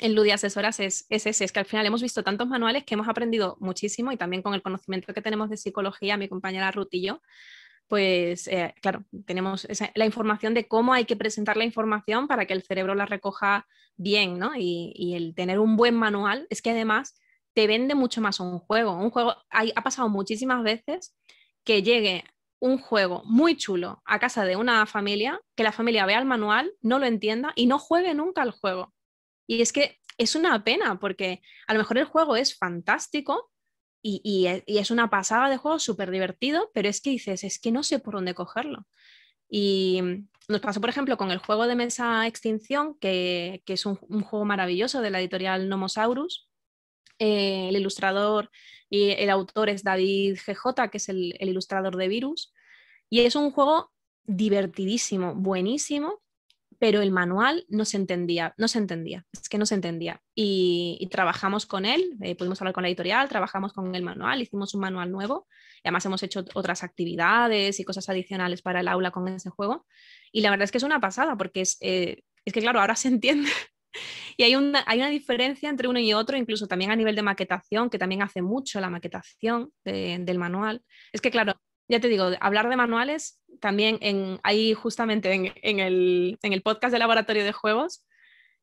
Ludia Asesoras es ese, es que al final hemos visto tantos manuales que hemos aprendido muchísimo y también con el conocimiento que tenemos de psicología, mi compañera Ruth y yo, pues claro, tenemos la información de cómo hay que presentar la información para que el cerebro la recoja bien, ¿no? Y el tener un buen manual es que además te vende mucho más un juego. Ha pasado muchísimas veces que llegue un juego muy chulo a casa de una familia, que la familia vea el manual, no lo entienda y no juegue nunca al juego. Y es que es una pena porque a lo mejor el juego es fantástico y es una pasada de juego súper divertido, pero es que dices, es que no sé por dónde cogerlo. Y nos pasó, por ejemplo, con el juego de mesa Extinción, que es un juego maravilloso de la editorial Nomosaurus. El ilustrador y el autor es David GJ, que es el ilustrador de Virus. Y es un juego divertidísimo, buenísimo, pero el manual no se entendía, es que no se entendía. Y trabajamos con él, pudimos hablar con la editorial, trabajamos con el manual, hicimos un manual nuevo, y además hemos hecho otras actividades y cosas adicionales para el aula con ese juego. Y la verdad es que es una pasada, porque es que claro, ahora se entiende. Y hay una diferencia entre uno y otro, incluso también a nivel de maquetación, que también hace mucho la maquetación del manual. Es que, claro, ya te digo, hablar de manuales también ahí justamente en el podcast de Laboratorio de Juegos,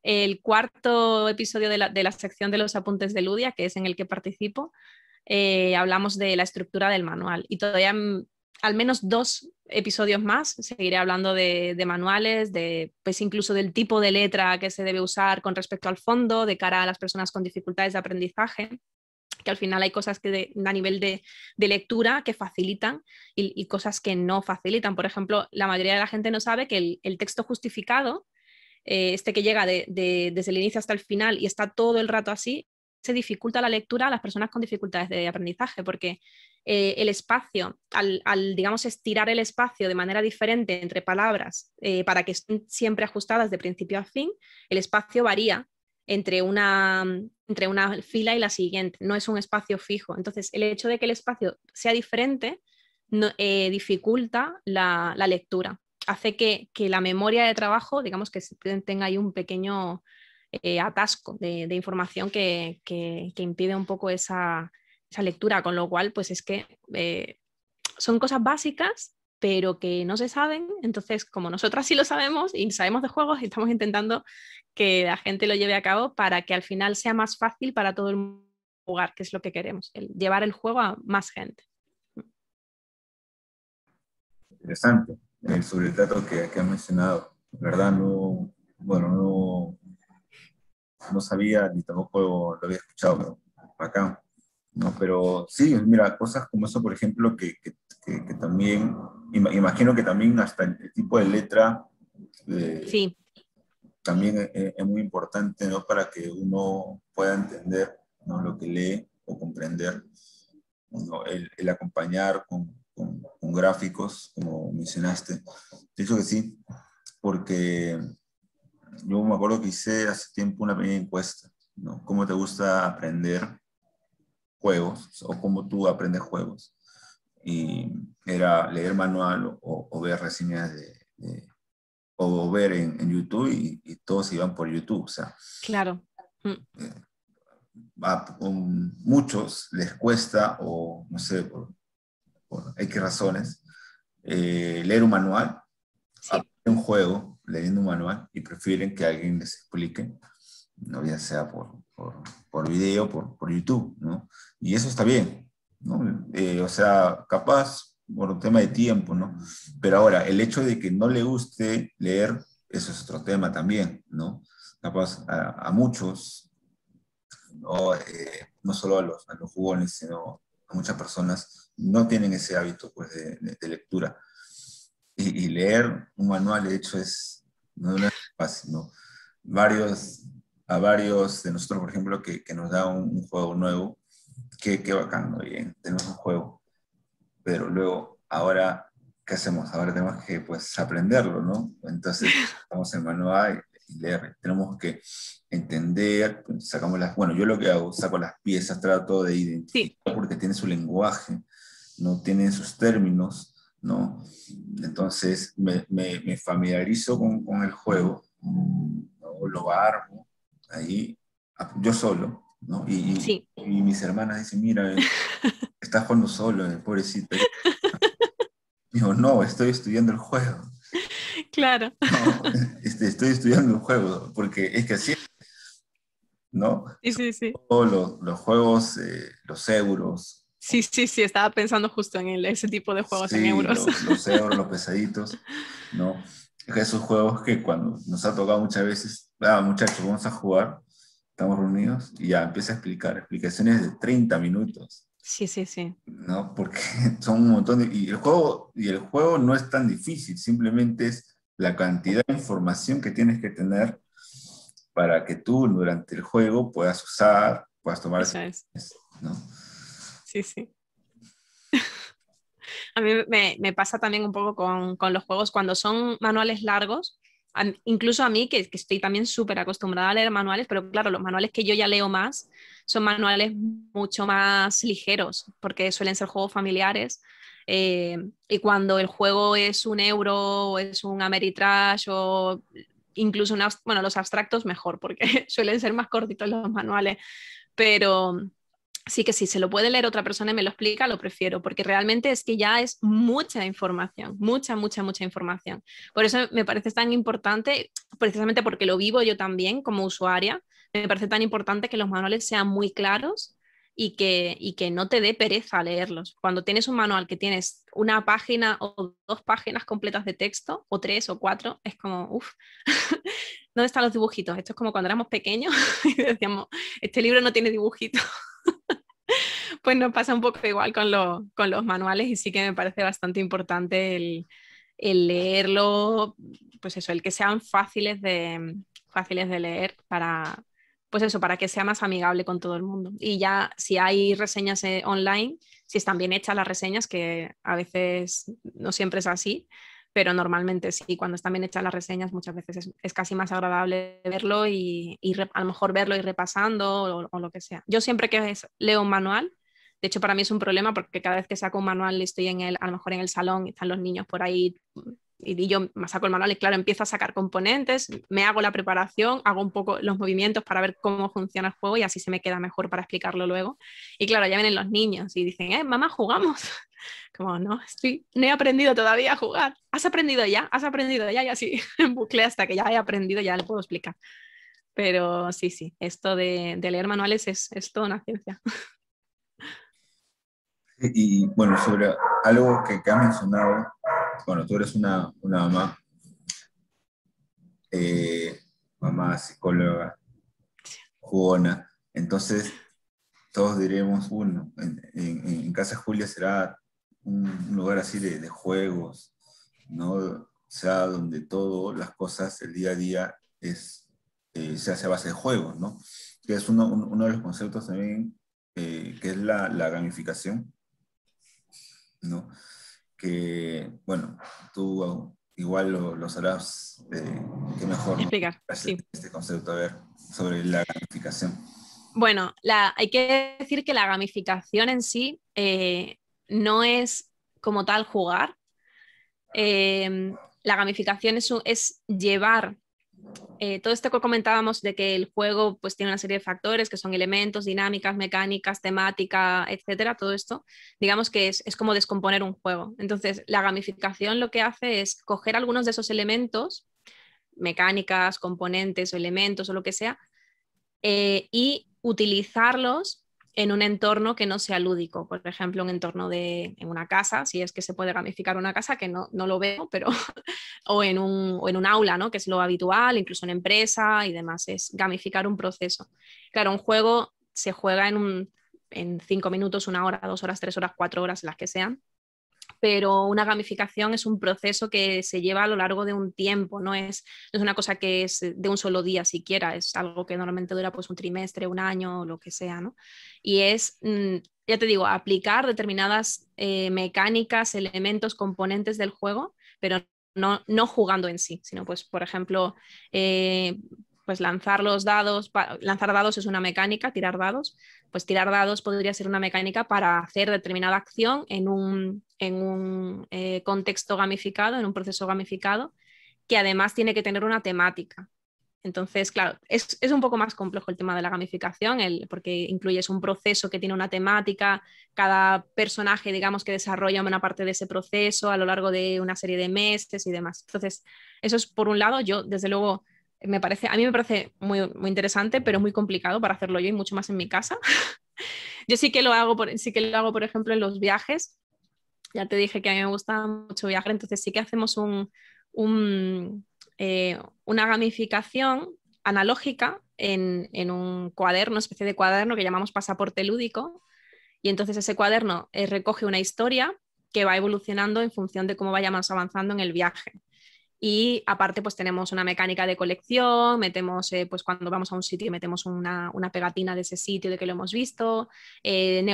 el cuarto episodio de la sección de los apuntes de Ludia, que es en el que participo, hablamos de la estructura del manual y todavía al menos 2 episodios más seguiré hablando de manuales, pues incluso del tipo de letra que se debe usar con respecto al fondo de cara a las personas con dificultades de aprendizaje, que al final hay cosas a nivel de lectura que facilitan y cosas que no facilitan. Por ejemplo, la mayoría de la gente no sabe que el texto justificado, este que llega desde el inicio hasta el final y está todo el rato así, se dificulta la lectura a las personas con dificultades de aprendizaje, porque el espacio, digamos, estirar el espacio de manera diferente entre palabras para que estén siempre ajustadas de principio a fin, el espacio varía entre una fila y la siguiente, no es un espacio fijo. Entonces, el hecho de que el espacio sea diferente dificulta la lectura, hace que la memoria de trabajo, digamos que tenga ahí un pequeño atasco de información que impide un poco esa lectura, con lo cual, pues es que son cosas básicas, pero que no se saben. Entonces, como nosotras sí lo sabemos y sabemos de juegos, estamos intentando que la gente lo lleve a cabo para que al final sea más fácil para todo el mundo jugar, que es lo que queremos, llevar el juego a más gente. Interesante, sobre el dato que has mencionado. La verdad, no, bueno, no sabía ni tampoco lo había escuchado, pero acá. ¿No? Pero sí, mira, cosas como eso, por ejemplo, que también, imagino que también hasta el tipo de letra Sí, también es muy importante, ¿no? Para que uno pueda entender, ¿no? Lo que lee o comprender, ¿no? El acompañar con gráficos, como mencionaste. De hecho que sí, porque yo me acuerdo que hice hace tiempo una pequeña encuesta, ¿no? ¿Cómo te gusta aprender juegos o cómo tú aprendes juegos? Y era leer manual o ver reseñas o ver en YouTube y todos iban por YouTube. O sea, Claro. muchos les cuesta, o no sé, por X razones, leer un manual, Sí, un juego leyendo un manual y prefieren que alguien les explique, ¿no? Ya sea por video, por YouTube, ¿no? Y eso está bien, ¿no? O sea, capaz por un tema de tiempo, ¿no? Pero ahora, el hecho de que no le guste leer, eso es otro tema también, ¿no? Capaz a muchos, ¿no? No solo a los jugones, sino a muchas personas no tienen ese hábito, pues, de lectura. Y leer un manual, de hecho, no es fácil, ¿no? A varios de nosotros, por ejemplo, que nos da un juego nuevo, qué bacán, ¿no? Bien, tenemos un juego, pero luego, ahora, ¿qué hacemos? Ahora tenemos que, pues, aprenderlo, ¿no? Entonces, vamos al manual y leer. Tenemos que entender, pues, sacamos bueno, yo lo que hago, saco las piezas, trato de sí, identificar porque tiene su lenguaje, no tiene sus términos, ¿no? Entonces me familiarizo con el juego, ¿no? Lo armo ahí, yo solo, ¿no? sí. Y mis hermanas dicen, mira, estás jugando solo, pobrecito. Digo, no, estoy estudiando el juego. Claro. No, estoy estudiando el juego, porque es que así, ¿no? Sí, sí, sí. Todos los juegos, los euros, Sí, sí, sí, estaba pensando justo en ese tipo de juegos en sí, euros. los euros, los pesaditos, ¿no? Esos juegos que cuando nos ha tocado muchas veces, muchachos, vamos a jugar, estamos reunidos y ya empieza a explicar, explicaciones de 30 minutos, Sí, sí, sí. ¿no? Porque son un montón y el juego no es tan difícil, simplemente es la cantidad de información que tienes que tener para que tú durante el juego puedas usar, puedas tomar Eso es. decisiones, ¿no? Sí, sí. A mí me pasa también un poco con los juegos cuando son manuales largos. Incluso a mí, que estoy también súper acostumbrada a leer manuales, pero claro, los manuales que yo ya leo más son manuales mucho más ligeros, porque suelen ser juegos familiares. Y cuando el juego es un euro, o es un Ameritrash, o incluso bueno, los abstractos mejor, porque suelen ser más cortitos los manuales, pero sí que si se lo puede leer otra persona y me lo explica, lo prefiero, porque realmente es que ya es mucha información, mucha, mucha, mucha información. Por eso me parece tan importante, precisamente porque lo vivo yo también como usuaria, me parece tan importante que los manuales sean muy claros y que no te dé pereza leerlos. Cuando tienes un manual que tienes una página o 2 páginas completas de texto, o 3 o 4, es como, uff, ¿dónde están los dibujitos? Esto es como cuando éramos pequeños y decíamos, este libro no tiene dibujitos. Pues nos pasa un poco igual con los manuales y sí que me parece bastante importante el leerlo, pues eso, el que sean fáciles de leer para, pues eso, para que sea más amigable con todo el mundo. Y ya si hay reseñas online, si están bien hechas las reseñas, que a veces no siempre es así, pero normalmente sí, cuando están bien hechas las reseñas muchas veces es casi más agradable verlo a lo mejor verlo y repasando o lo que sea. Yo siempre que leo un manual, de hecho, para mí es un problema porque cada vez que saco un manual estoy a lo mejor en el salón y están los niños por ahí y yo me saco el manual y claro, empiezo a sacar componentes, me hago la preparación, hago un poco los movimientos para ver cómo funciona el juego y así se me queda mejor para explicarlo luego. Y claro, ya vienen los niños y dicen, mamá, jugamos. Como, no, no he aprendido todavía a jugar. ¿Has aprendido ya? ¿Has aprendido ya? Y así en bucle hasta que ya he aprendido, ya le puedo explicar. Pero sí, sí, esto de leer manuales es toda una ciencia. Y bueno, sobre algo que has mencionado, bueno, tú eres una mamá, eh, mamá psicóloga, jugona, entonces todos diremos, uno, en Casa Julia será un lugar así de juegos, ¿no? O sea, donde todo, las cosas, el día a día se hace a base de juegos, ¿no? Que es uno de los conceptos también, que es la gamificación, ¿no? Que, bueno, tú igual lo sabrás, qué mejor, ¿no? Explicar, sí. Este concepto, a ver, sobre la gamificación. Bueno, hay que decir que la gamificación en sí no es como tal jugar. la gamificación es llevar todo esto que comentábamos de que el juego pues tiene una serie de factores que son elementos, dinámicas, mecánicas, temática, etcétera, todo esto, digamos que es como descomponer un juego. Entonces, la gamificación lo que hace es coger algunos de esos elementos, mecánicas, componentes o elementos o lo que sea, y utilizarlos en un entorno que no sea lúdico, por ejemplo, un entorno en una casa, si es que se puede gamificar una casa, que no lo veo, pero o en un aula, ¿no? Que es lo habitual, incluso en empresa y demás, es gamificar un proceso. Claro, un juego se juega en 5 minutos, 1 hora, 2 horas, 3 horas, 4 horas, las que sean, pero una gamificación es un proceso que se lleva a lo largo de un tiempo, no es una cosa que es de un solo día siquiera, es algo que normalmente dura pues un trimestre, un año, lo que sea, ¿no? Y es, ya te digo, aplicar determinadas mecánicas, elementos, componentes del juego, pero no jugando en sí, sino pues, por ejemplo, pues lanzar los dados, lanzar dados es una mecánica, tirar dados, pues tirar dados podría ser una mecánica para hacer determinada acción en un contexto gamificado, en un proceso gamificado, que además tiene que tener una temática. Entonces, claro, es un poco más complejo el tema de la gamificación, porque incluyes un proceso que tiene una temática, cada personaje, digamos, que desarrolla una parte de ese proceso a lo largo de una serie de meses y demás. Entonces, eso es por un lado, yo desde luego a mí me parece muy, muy interesante, pero muy complicado para hacerlo yo y mucho más en mi casa. Yo sí que lo hago, por ejemplo, en los viajes. Ya te dije que a mí me gusta mucho viajar, entonces sí que hacemos una gamificación analógica en un cuaderno, especie de cuaderno que llamamos pasaporte lúdico. Y entonces ese cuaderno recoge una historia que va evolucionando en función de cómo vayamos avanzando en el viaje. Y aparte, pues tenemos una mecánica de colección, metemos, pues cuando vamos a un sitio, metemos una pegatina de ese sitio de que lo hemos visto,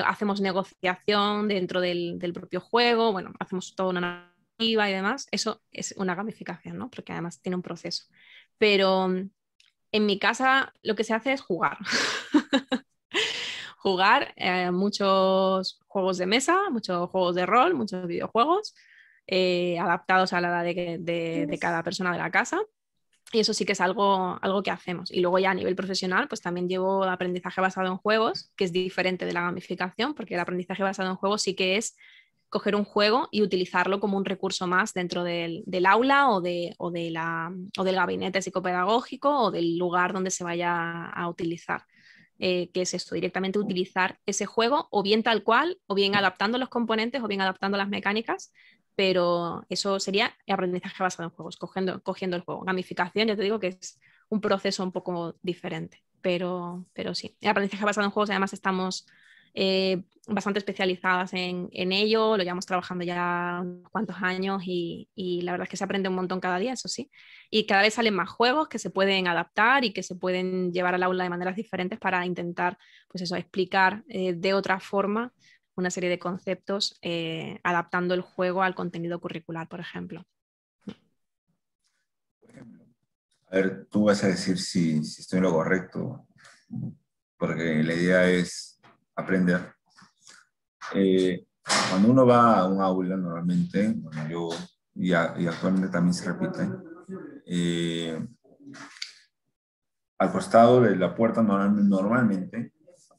hacemos negociación dentro del propio juego, bueno, hacemos toda una narrativa y demás. Eso es una gamificación, ¿no? Porque además tiene un proceso. Pero en mi casa lo que se hace es jugar. Jugar muchos juegos de mesa, muchos juegos de rol, muchos videojuegos adaptados a la edad de cada persona de la casa. Y eso sí que es algo que hacemos. Y luego ya a nivel profesional, pues también llevo aprendizaje basado en juegos, que es diferente de la gamificación, porque el aprendizaje basado en juegos sí que es coger un juego y utilizarlo como un recurso más dentro del aula o del gabinete psicopedagógico o del lugar donde se vaya a utilizar. Que es esto, directamente utilizar ese juego o bien tal cual, o bien adaptando los componentes, o bien adaptando las mecánicas, pero eso sería aprendizaje basado en juegos, cogiendo el juego. Gamificación, ya te digo que es un proceso un poco diferente, pero sí. El aprendizaje basado en juegos, además estamos bastante especializadas en ello, lo llevamos trabajando ya unos cuantos años y la verdad es que se aprende un montón cada día, eso sí. Y cada vez salen más juegos que se pueden adaptar y que se pueden llevar al aula de maneras diferentes para intentar, pues eso, explicar de otra forma una serie de conceptos adaptando el juego al contenido curricular, por ejemplo. A ver, tú vas a decir si estoy en lo correcto, porque la idea es aprender. Cuando uno va a un aula, normalmente, bueno, y actualmente también se repite, al costado de la puerta normalmente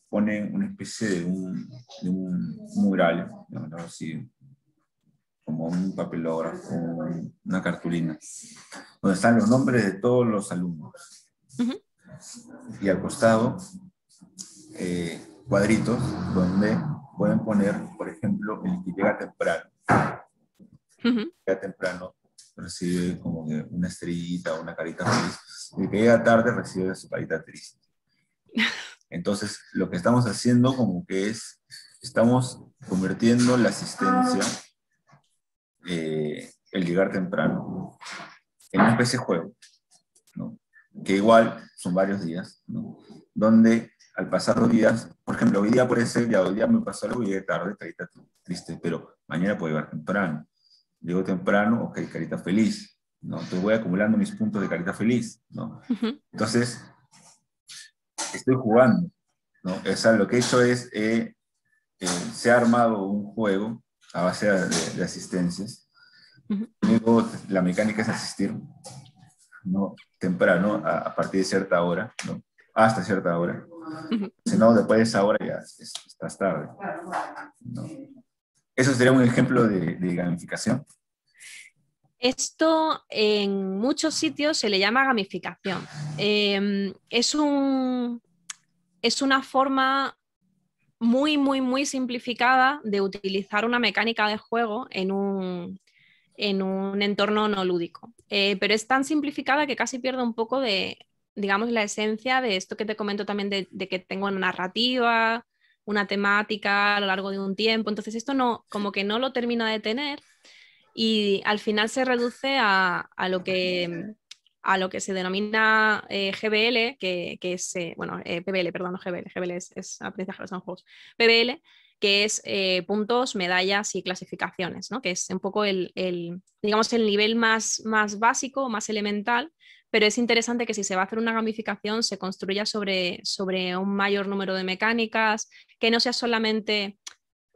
ponen una especie de un mural, digamos así, como un papelógrafo, una cartulina, donde están los nombres de todos los alumnos. Uh-huh. Y al costado, cuadritos donde pueden poner, por ejemplo, el que llega temprano. Uh-huh. Llega temprano recibe como que una estrellita o una carita feliz. El que llega tarde recibe su carita triste. Entonces, lo que estamos haciendo como que estamos convirtiendo la asistencia, el llegar temprano, en una especie de juego, ¿no? Que igual son varios días, ¿no? Donde al pasar los días, por ejemplo, hoy día puede ser, ya hoy día me pasó algo y llegué tarde, carita triste, pero mañana puedo llegar temprano. Llego temprano, ok, carita feliz, ¿no? Entonces voy acumulando mis puntos de carita feliz, ¿no? Uh-huh. Entonces, estoy jugando, ¿no? O sea, lo que he hecho es, se ha armado un juego a base de asistencias, Ujú. Luego, la mecánica es asistir, ¿no? Temprano, a partir de cierta hora, ¿no? Hasta cierta hora. Ujú. Si no, después de esa hora ya estás tarde, ¿no? Eso sería un ejemplo de gamificación. Esto en muchos sitios se le llama gamificación. Es una forma muy simplificada de utilizar una mecánica de juego en un entorno no lúdico. Pero es tan simplificada que casi pierde un poco de, digamos, la esencia de esto que te comento también de que tengo una narrativa, una temática a lo largo de un tiempo. Entonces esto no, como que no lo termina de tener y al final se reduce a lo que se denomina GBL, que es, bueno, PBL, perdón, no GBL, GBL es aprendizaje basado en juegos, PBL, que es puntos, medallas y clasificaciones, ¿no? Que es un poco digamos, el nivel más básico, más elemental, pero es interesante que si se va a hacer una gamificación se construya sobre un mayor número de mecánicas, que no sea solamente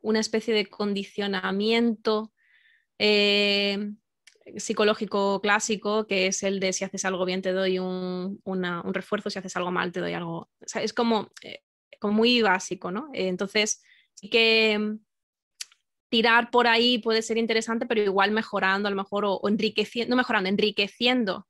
una especie de condicionamiento eh, psicológico clásico, que es el de si haces algo bien te doy un refuerzo, si haces algo mal te doy algo. O sea, es como muy básico, ¿no? Entonces, sí que tirar por ahí puede ser interesante, pero igual mejorando a lo mejor o enriqueciendo, no mejorando, enriqueciendo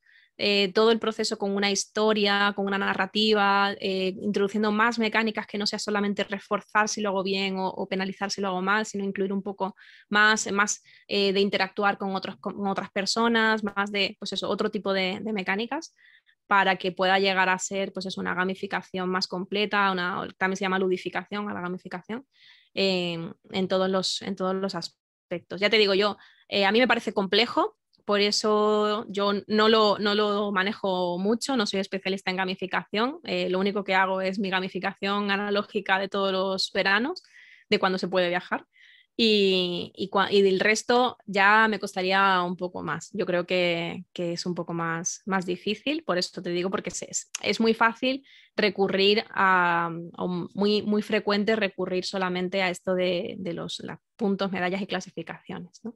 todo el proceso con una historia, con una narrativa, introduciendo más mecánicas que no sea solamente reforzar si lo hago bien o penalizar si lo hago mal, sino incluir un poco más de interactuar con otras personas, más de pues eso, otro tipo de mecánicas para que pueda llegar a ser pues eso, una gamificación más completa, también se llama ludificación a la gamificación, en todos los aspectos. Ya te digo yo, a mí me parece complejo, por eso yo no lo manejo mucho, no soy especialista en gamificación, lo único que hago es mi gamificación analógica de todos los veranos, de cuando se puede viajar. Y del resto ya me costaría un poco más. Yo creo que es un poco más difícil, por eso te digo, porque es muy fácil recurrir o muy frecuente recurrir solamente a esto de los puntos, medallas y clasificaciones, ¿no?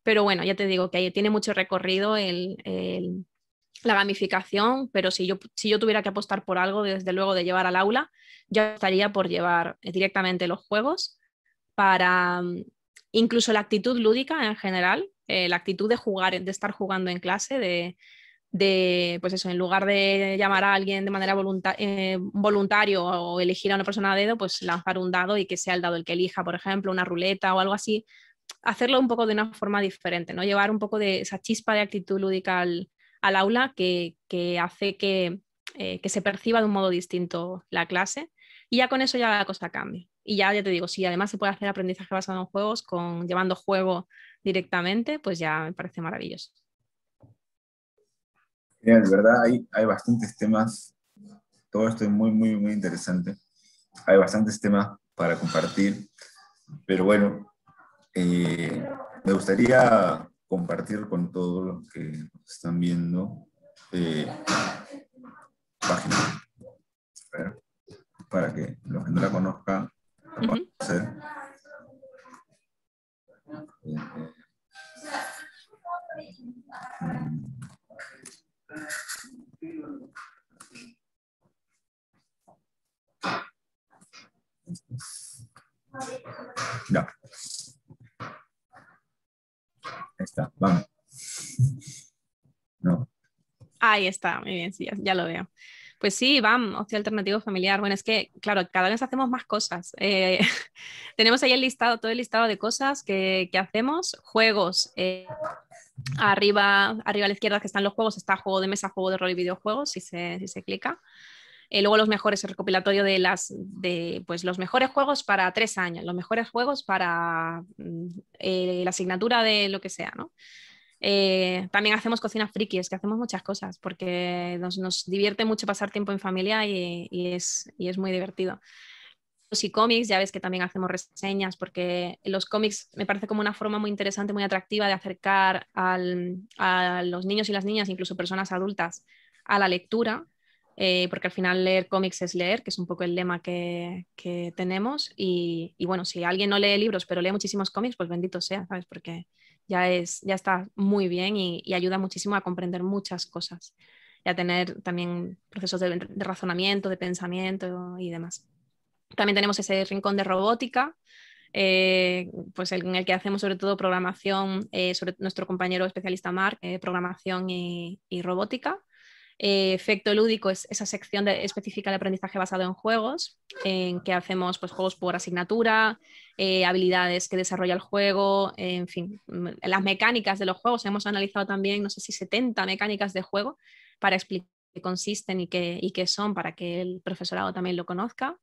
Pero bueno, ya te digo que ahí tiene mucho recorrido la gamificación, pero si yo tuviera que apostar por algo, desde luego de llevar al aula, yo estaría por llevar directamente los juegos para incluso la actitud lúdica en general, la actitud de jugar, de estar jugando en clase, pues eso, en lugar de llamar a alguien de manera voluntario o elegir a una persona a dedo, pues lanzar un dado y que sea el dado el que elija, por ejemplo, una ruleta o algo así, hacerlo un poco de una forma diferente, ¿no? Llevar un poco de esa chispa de actitud lúdica al aula que hace que se perciba de un modo distinto la clase y ya con eso ya la cosa cambia. Y ya te digo, si además se puede hacer aprendizaje basado en juegos, llevando juego directamente, pues ya me parece maravilloso. Mira, de verdad hay bastantes temas, todo esto es muy interesante. Hay bastantes temas para compartir, pero bueno, eh, me gustaría compartir con todos los que están viendo página, a ver, para que los que no la conozcan la puedan hacer. Ya, ahí está, vamos. No. Ahí está, muy bien, sí, ya lo veo. Pues sí, vamos, ocio alternativo familiar. Bueno, es que, claro, cada vez hacemos más cosas. Tenemos ahí todo el listado de cosas que hacemos. Juegos, arriba a la izquierda que están los juegos, está juego de mesa, juego de rol y videojuegos, si se clica. Luego los mejores, el recopilatorio de pues, los mejores juegos para 3 años, los mejores juegos para la asignatura de lo que sea, ¿no? También hacemos cocina friki, es que hacemos muchas cosas porque nos divierte mucho pasar tiempo en familia y es muy divertido. Y cómics, ya ves que también hacemos reseñas porque los cómics me parece como una forma muy interesante, muy atractiva de acercar a los niños y las niñas, incluso personas adultas, a la lectura. porque al final leer cómics es leer, que es un poco el lema que tenemos. Y bueno, si alguien no lee libros, pero lee muchísimos cómics, pues bendito sea, ¿sabes? Porque ya está muy bien y ayuda muchísimo a comprender muchas cosas y a tener también procesos de razonamiento, de pensamiento y demás. También tenemos ese rincón de robótica, pues en el que hacemos sobre todo programación, sobre nuestro compañero especialista Marc, programación y robótica. Efecto lúdico es esa sección específica de aprendizaje basado en juegos, en que hacemos pues, juegos por asignatura, habilidades que desarrolla el juego, en fin, las mecánicas de los juegos. Hemos analizado también, no sé si 70 mecánicas de juego para explicar qué consisten y qué son, para que el profesorado también lo conozca.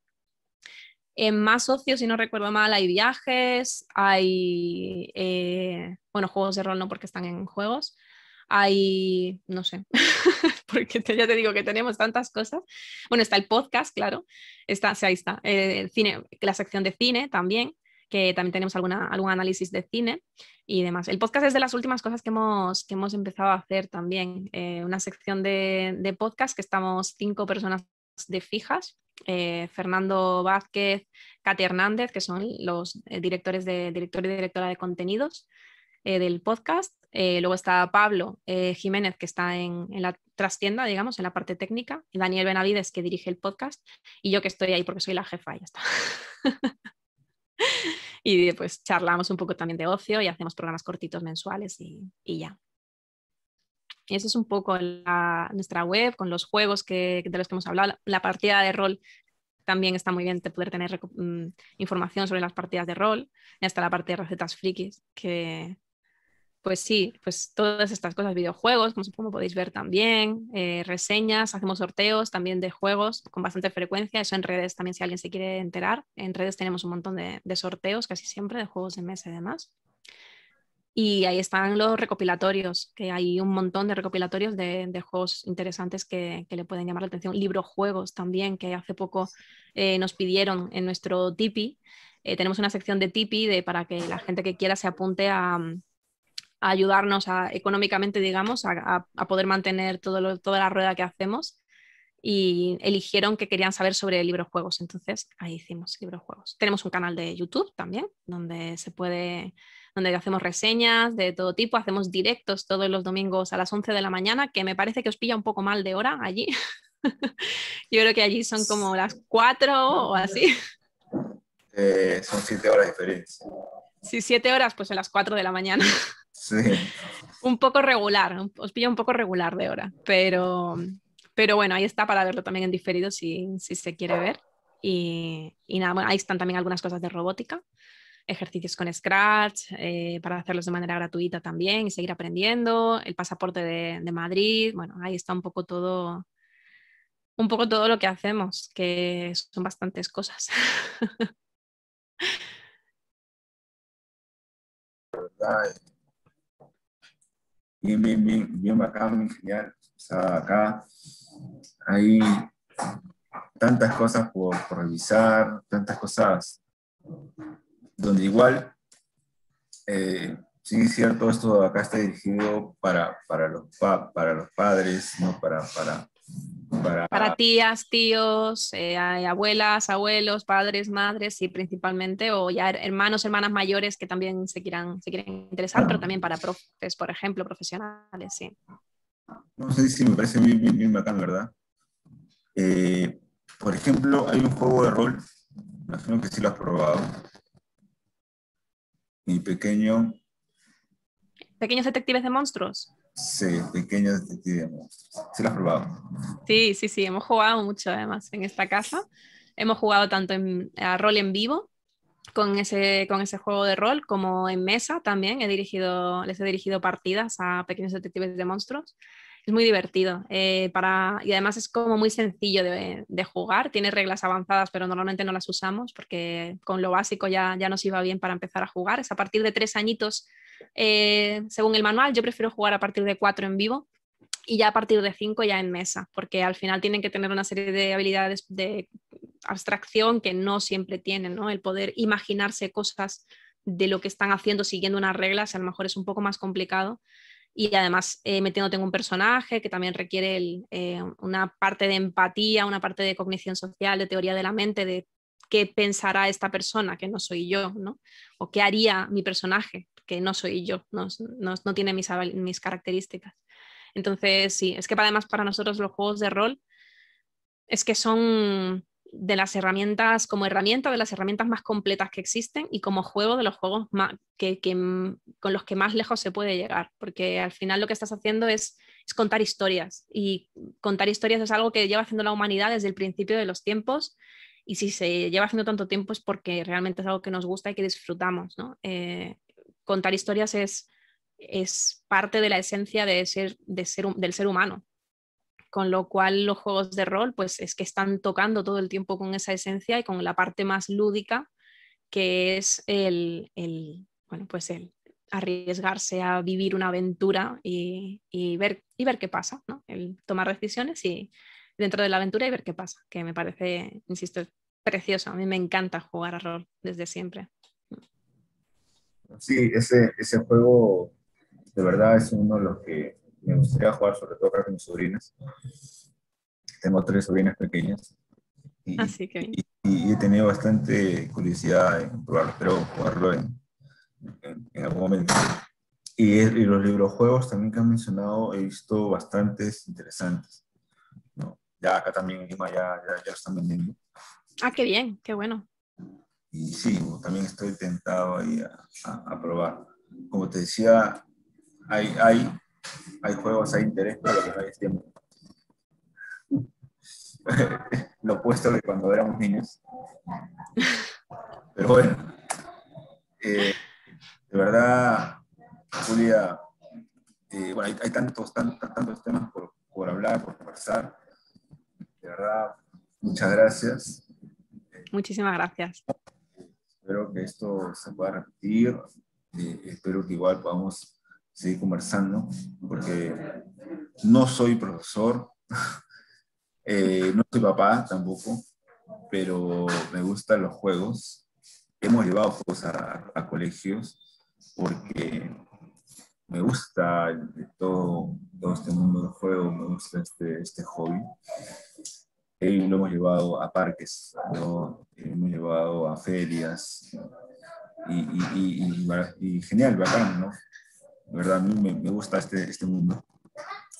En más ocio, si no recuerdo mal, hay viajes, hay, bueno, juegos de rol no porque están en juegos, hay, no sé, porque ya te digo que tenemos tantas cosas. Bueno, está el podcast, claro, está, sí, ahí está, el cine, la sección de cine también, que también tenemos algún análisis de cine y demás. El podcast es de las últimas cosas que hemos empezado a hacer también, una sección de podcast que estamos 5 personas de fijas, Fernando Vázquez, Katy Hernández, que son los director y directora de contenidos del podcast. Luego está Pablo Jiménez, que está en la trastienda, digamos, en la parte técnica, y Daniel Benavides, que dirige el podcast, y yo que estoy ahí porque soy la jefa y ya está. Y pues charlamos un poco también de ocio y hacemos programas cortitos mensuales y ya. Y eso es un poco nuestra web con los juegos de los que hemos hablado. La partida de rol también está muy bien de poder tener información sobre las partidas de rol. Y hasta la parte de recetas frikis, que pues sí, pues todas estas cosas, videojuegos, como podéis ver también, reseñas, hacemos sorteos también de juegos con bastante frecuencia. Eso en redes también, si alguien se quiere enterar. En redes tenemos un montón de sorteos casi siempre de juegos de mesa y demás. Y ahí están los recopilatorios, que hay un montón de recopilatorios de juegos interesantes que le pueden llamar la atención. Librojuegos también, que hace poco nos pidieron en nuestro Tipeee. Tenemos una sección de Tipeee para que la gente que quiera se apunte a ayudarnos económicamente, digamos, a poder mantener toda la rueda que hacemos. Y eligieron que querían saber sobre librojuegos. Entonces ahí hicimos librojuegos. Tenemos un canal de YouTube también, donde hacemos reseñas de todo tipo, hacemos directos todos los domingos a las 11 de la mañana, que me parece que os pilla un poco mal de hora allí. Yo creo que allí son como las 4 o así. Son 7 horas de diferencia. Sí, 7 horas, pues a las 4 de la mañana. Sí. Un poco regular, os pilla un poco regular de hora, pero bueno, ahí está para verlo también en diferido si se quiere ver. Y nada, bueno, ahí están también algunas cosas de robótica, ejercicios con Scratch, para hacerlos de manera gratuita también y seguir aprendiendo, el pasaporte de Madrid, bueno, ahí está un poco todo lo que hacemos, que son bastantes cosas. ¿Verdad? Bien, bien, bien, bien bacán, bien genial. O sea, acá hay tantas cosas por revisar, tantas cosas donde igual, sí es cierto, esto acá está dirigido para los padres, ¿no? Para tías, tíos, hay abuelas, abuelos, padres, madres y principalmente, o ya hermanos, hermanas mayores que también se quieren interesar, pero también para profes, por ejemplo, profesionales, sí. No sé si me parece bien, bien, bien bacán, ¿verdad? Por ejemplo, hay un juego de rol, imagino que sí lo has probado. Mi pequeño, Pequeños detectives de monstruos. sí, pequeño detective de monstruos. Sí lo has probado. Sí, sí, sí, hemos jugado mucho además en esta casa. Hemos jugado tanto a rol en vivo con ese juego de rol como en mesa también. Les he dirigido partidas a pequeños detectives de monstruos. Es muy divertido y además es como muy sencillo de jugar. Tiene reglas avanzadas, pero normalmente no las usamos porque con lo básico ya nos iba bien para empezar a jugar. Es a partir de 3 añitos, según el manual. Yo prefiero jugar a partir de 4 en vivo y ya a partir de 5 ya en mesa, porque al final tienen que tener una serie de habilidades de abstracción que no siempre tienen, ¿no? El poder imaginarse cosas de lo que están haciendo siguiendo unas reglas a lo mejor es un poco más complicado y además metiéndote en un personaje que también requiere una parte de empatía, una parte de cognición social, de teoría de la mente, de qué pensará esta persona, que no soy yo, ¿no? O qué haría mi personaje, que no soy yo, no tiene mis características. Entonces, sí, es que además para nosotros los juegos de rol es que son de las herramientas, como herramienta de las herramientas más completas que existen y como juego de los juegos con los que más lejos se puede llegar, porque al final lo que estás haciendo es contar historias, y contar historias es algo que lleva haciendo la humanidad desde el principio de los tiempos, y si se lleva haciendo tanto tiempo es porque realmente es algo que nos gusta y que disfrutamos, ¿no? Contar historias es parte de la esencia del ser humano, con lo cual los juegos de rol pues es que están tocando todo el tiempo con esa esencia y con la parte más lúdica, que es bueno, pues el arriesgarse a vivir una aventura y ver qué pasa, ¿no? El tomar decisiones y dentro de la aventura y ver qué pasa, que me parece, insisto, precioso. A mí me encanta jugar a rol desde siempre. Sí, ese juego de verdad es uno de los que me gustaría jugar, sobre todo con mis sobrinas. Tengo 3 sobrinas pequeñas y, Así que bien. y he tenido bastante curiosidad en probarlo, pero jugarlo en algún momento. Y los librojuegos también que han mencionado, he visto bastantes interesantes, ¿no? Ya acá también en Lima ya lo están vendiendo. Ah, qué bien, qué bueno. Y sí, también estoy tentado ahí a probar. Como te decía, hay juegos, hay interés, pero lo que no hay es tiempo. Lo opuesto de cuando éramos niños. Pero bueno, de verdad, Julia, bueno, hay tantos temas por hablar, por conversar. De verdad, muchas gracias. Muchísimas gracias. Espero que esto se pueda repetir. Espero que igual podamos seguir conversando, porque no soy profesor, no soy papá tampoco, pero me gustan los juegos. Hemos llevado juegos a colegios porque me gusta todo este mundo del juego, me gusta este hobby. Lo hemos llevado a parques, ¿no? Hemos llevado a ferias y genial, bacán, ¿no? De verdad, a mí me gusta este mundo.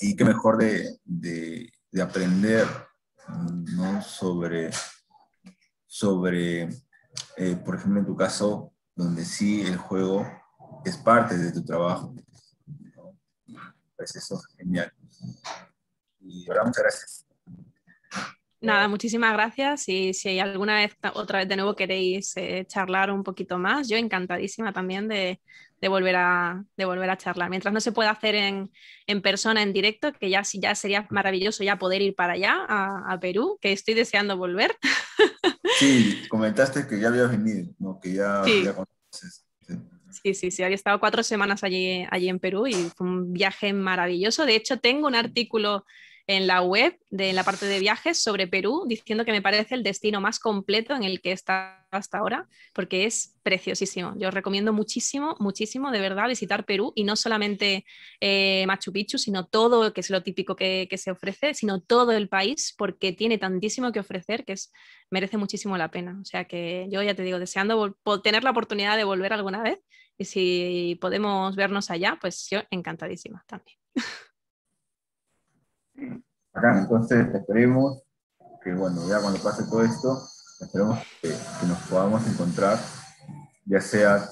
Y qué mejor de aprender, ¿no? sobre por ejemplo, en tu caso, donde sí el juego es parte de tu trabajo, ¿no? Pues eso es genial. Y de verdad, muchas gracias. Nada, muchísimas gracias, y si alguna vez, otra vez de nuevo queréis charlar un poquito más, yo encantadísima también de volver a charlar. Mientras no se pueda hacer en persona, en directo, que ya sería maravilloso ya poder ir para allá, a Perú, que estoy deseando volver. Sí, comentaste que ya habías venido, ¿no? Que ya Sí, conoces. Sí. sí, había estado 4 semanas allí en Perú y fue un viaje maravilloso. De hecho, tengo un artículo en la web, en la parte de viajes, sobre Perú, diciendo que me parece el destino más completo en el que he estado hasta ahora, porque es preciosísimo. Yo os recomiendo muchísimo, muchísimo, de verdad, visitar Perú, y no solamente Machu Picchu, sino todo, que es lo típico que se ofrece, sino todo el país, porque tiene tantísimo que ofrecer que merece muchísimo la pena. O sea que yo ya te digo, deseando tener la oportunidad de volver alguna vez, y si podemos vernos allá, pues yo encantadísima también. Acá, entonces, esperemos que, bueno, ya cuando pase todo esto, esperemos que nos podamos encontrar, ya sea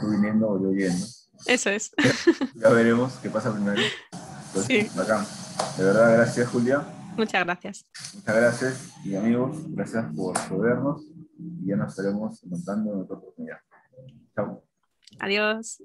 tú viniendo o yo yendo. Eso es. Ya veremos qué pasa primero. Sí, Entonces, bacán. De verdad, gracias, Julia. muchas gracias. Muchas gracias. Y amigos, gracias por vernos. Y ya nos estaremos encontrando en otra oportunidad. Chao. Adiós.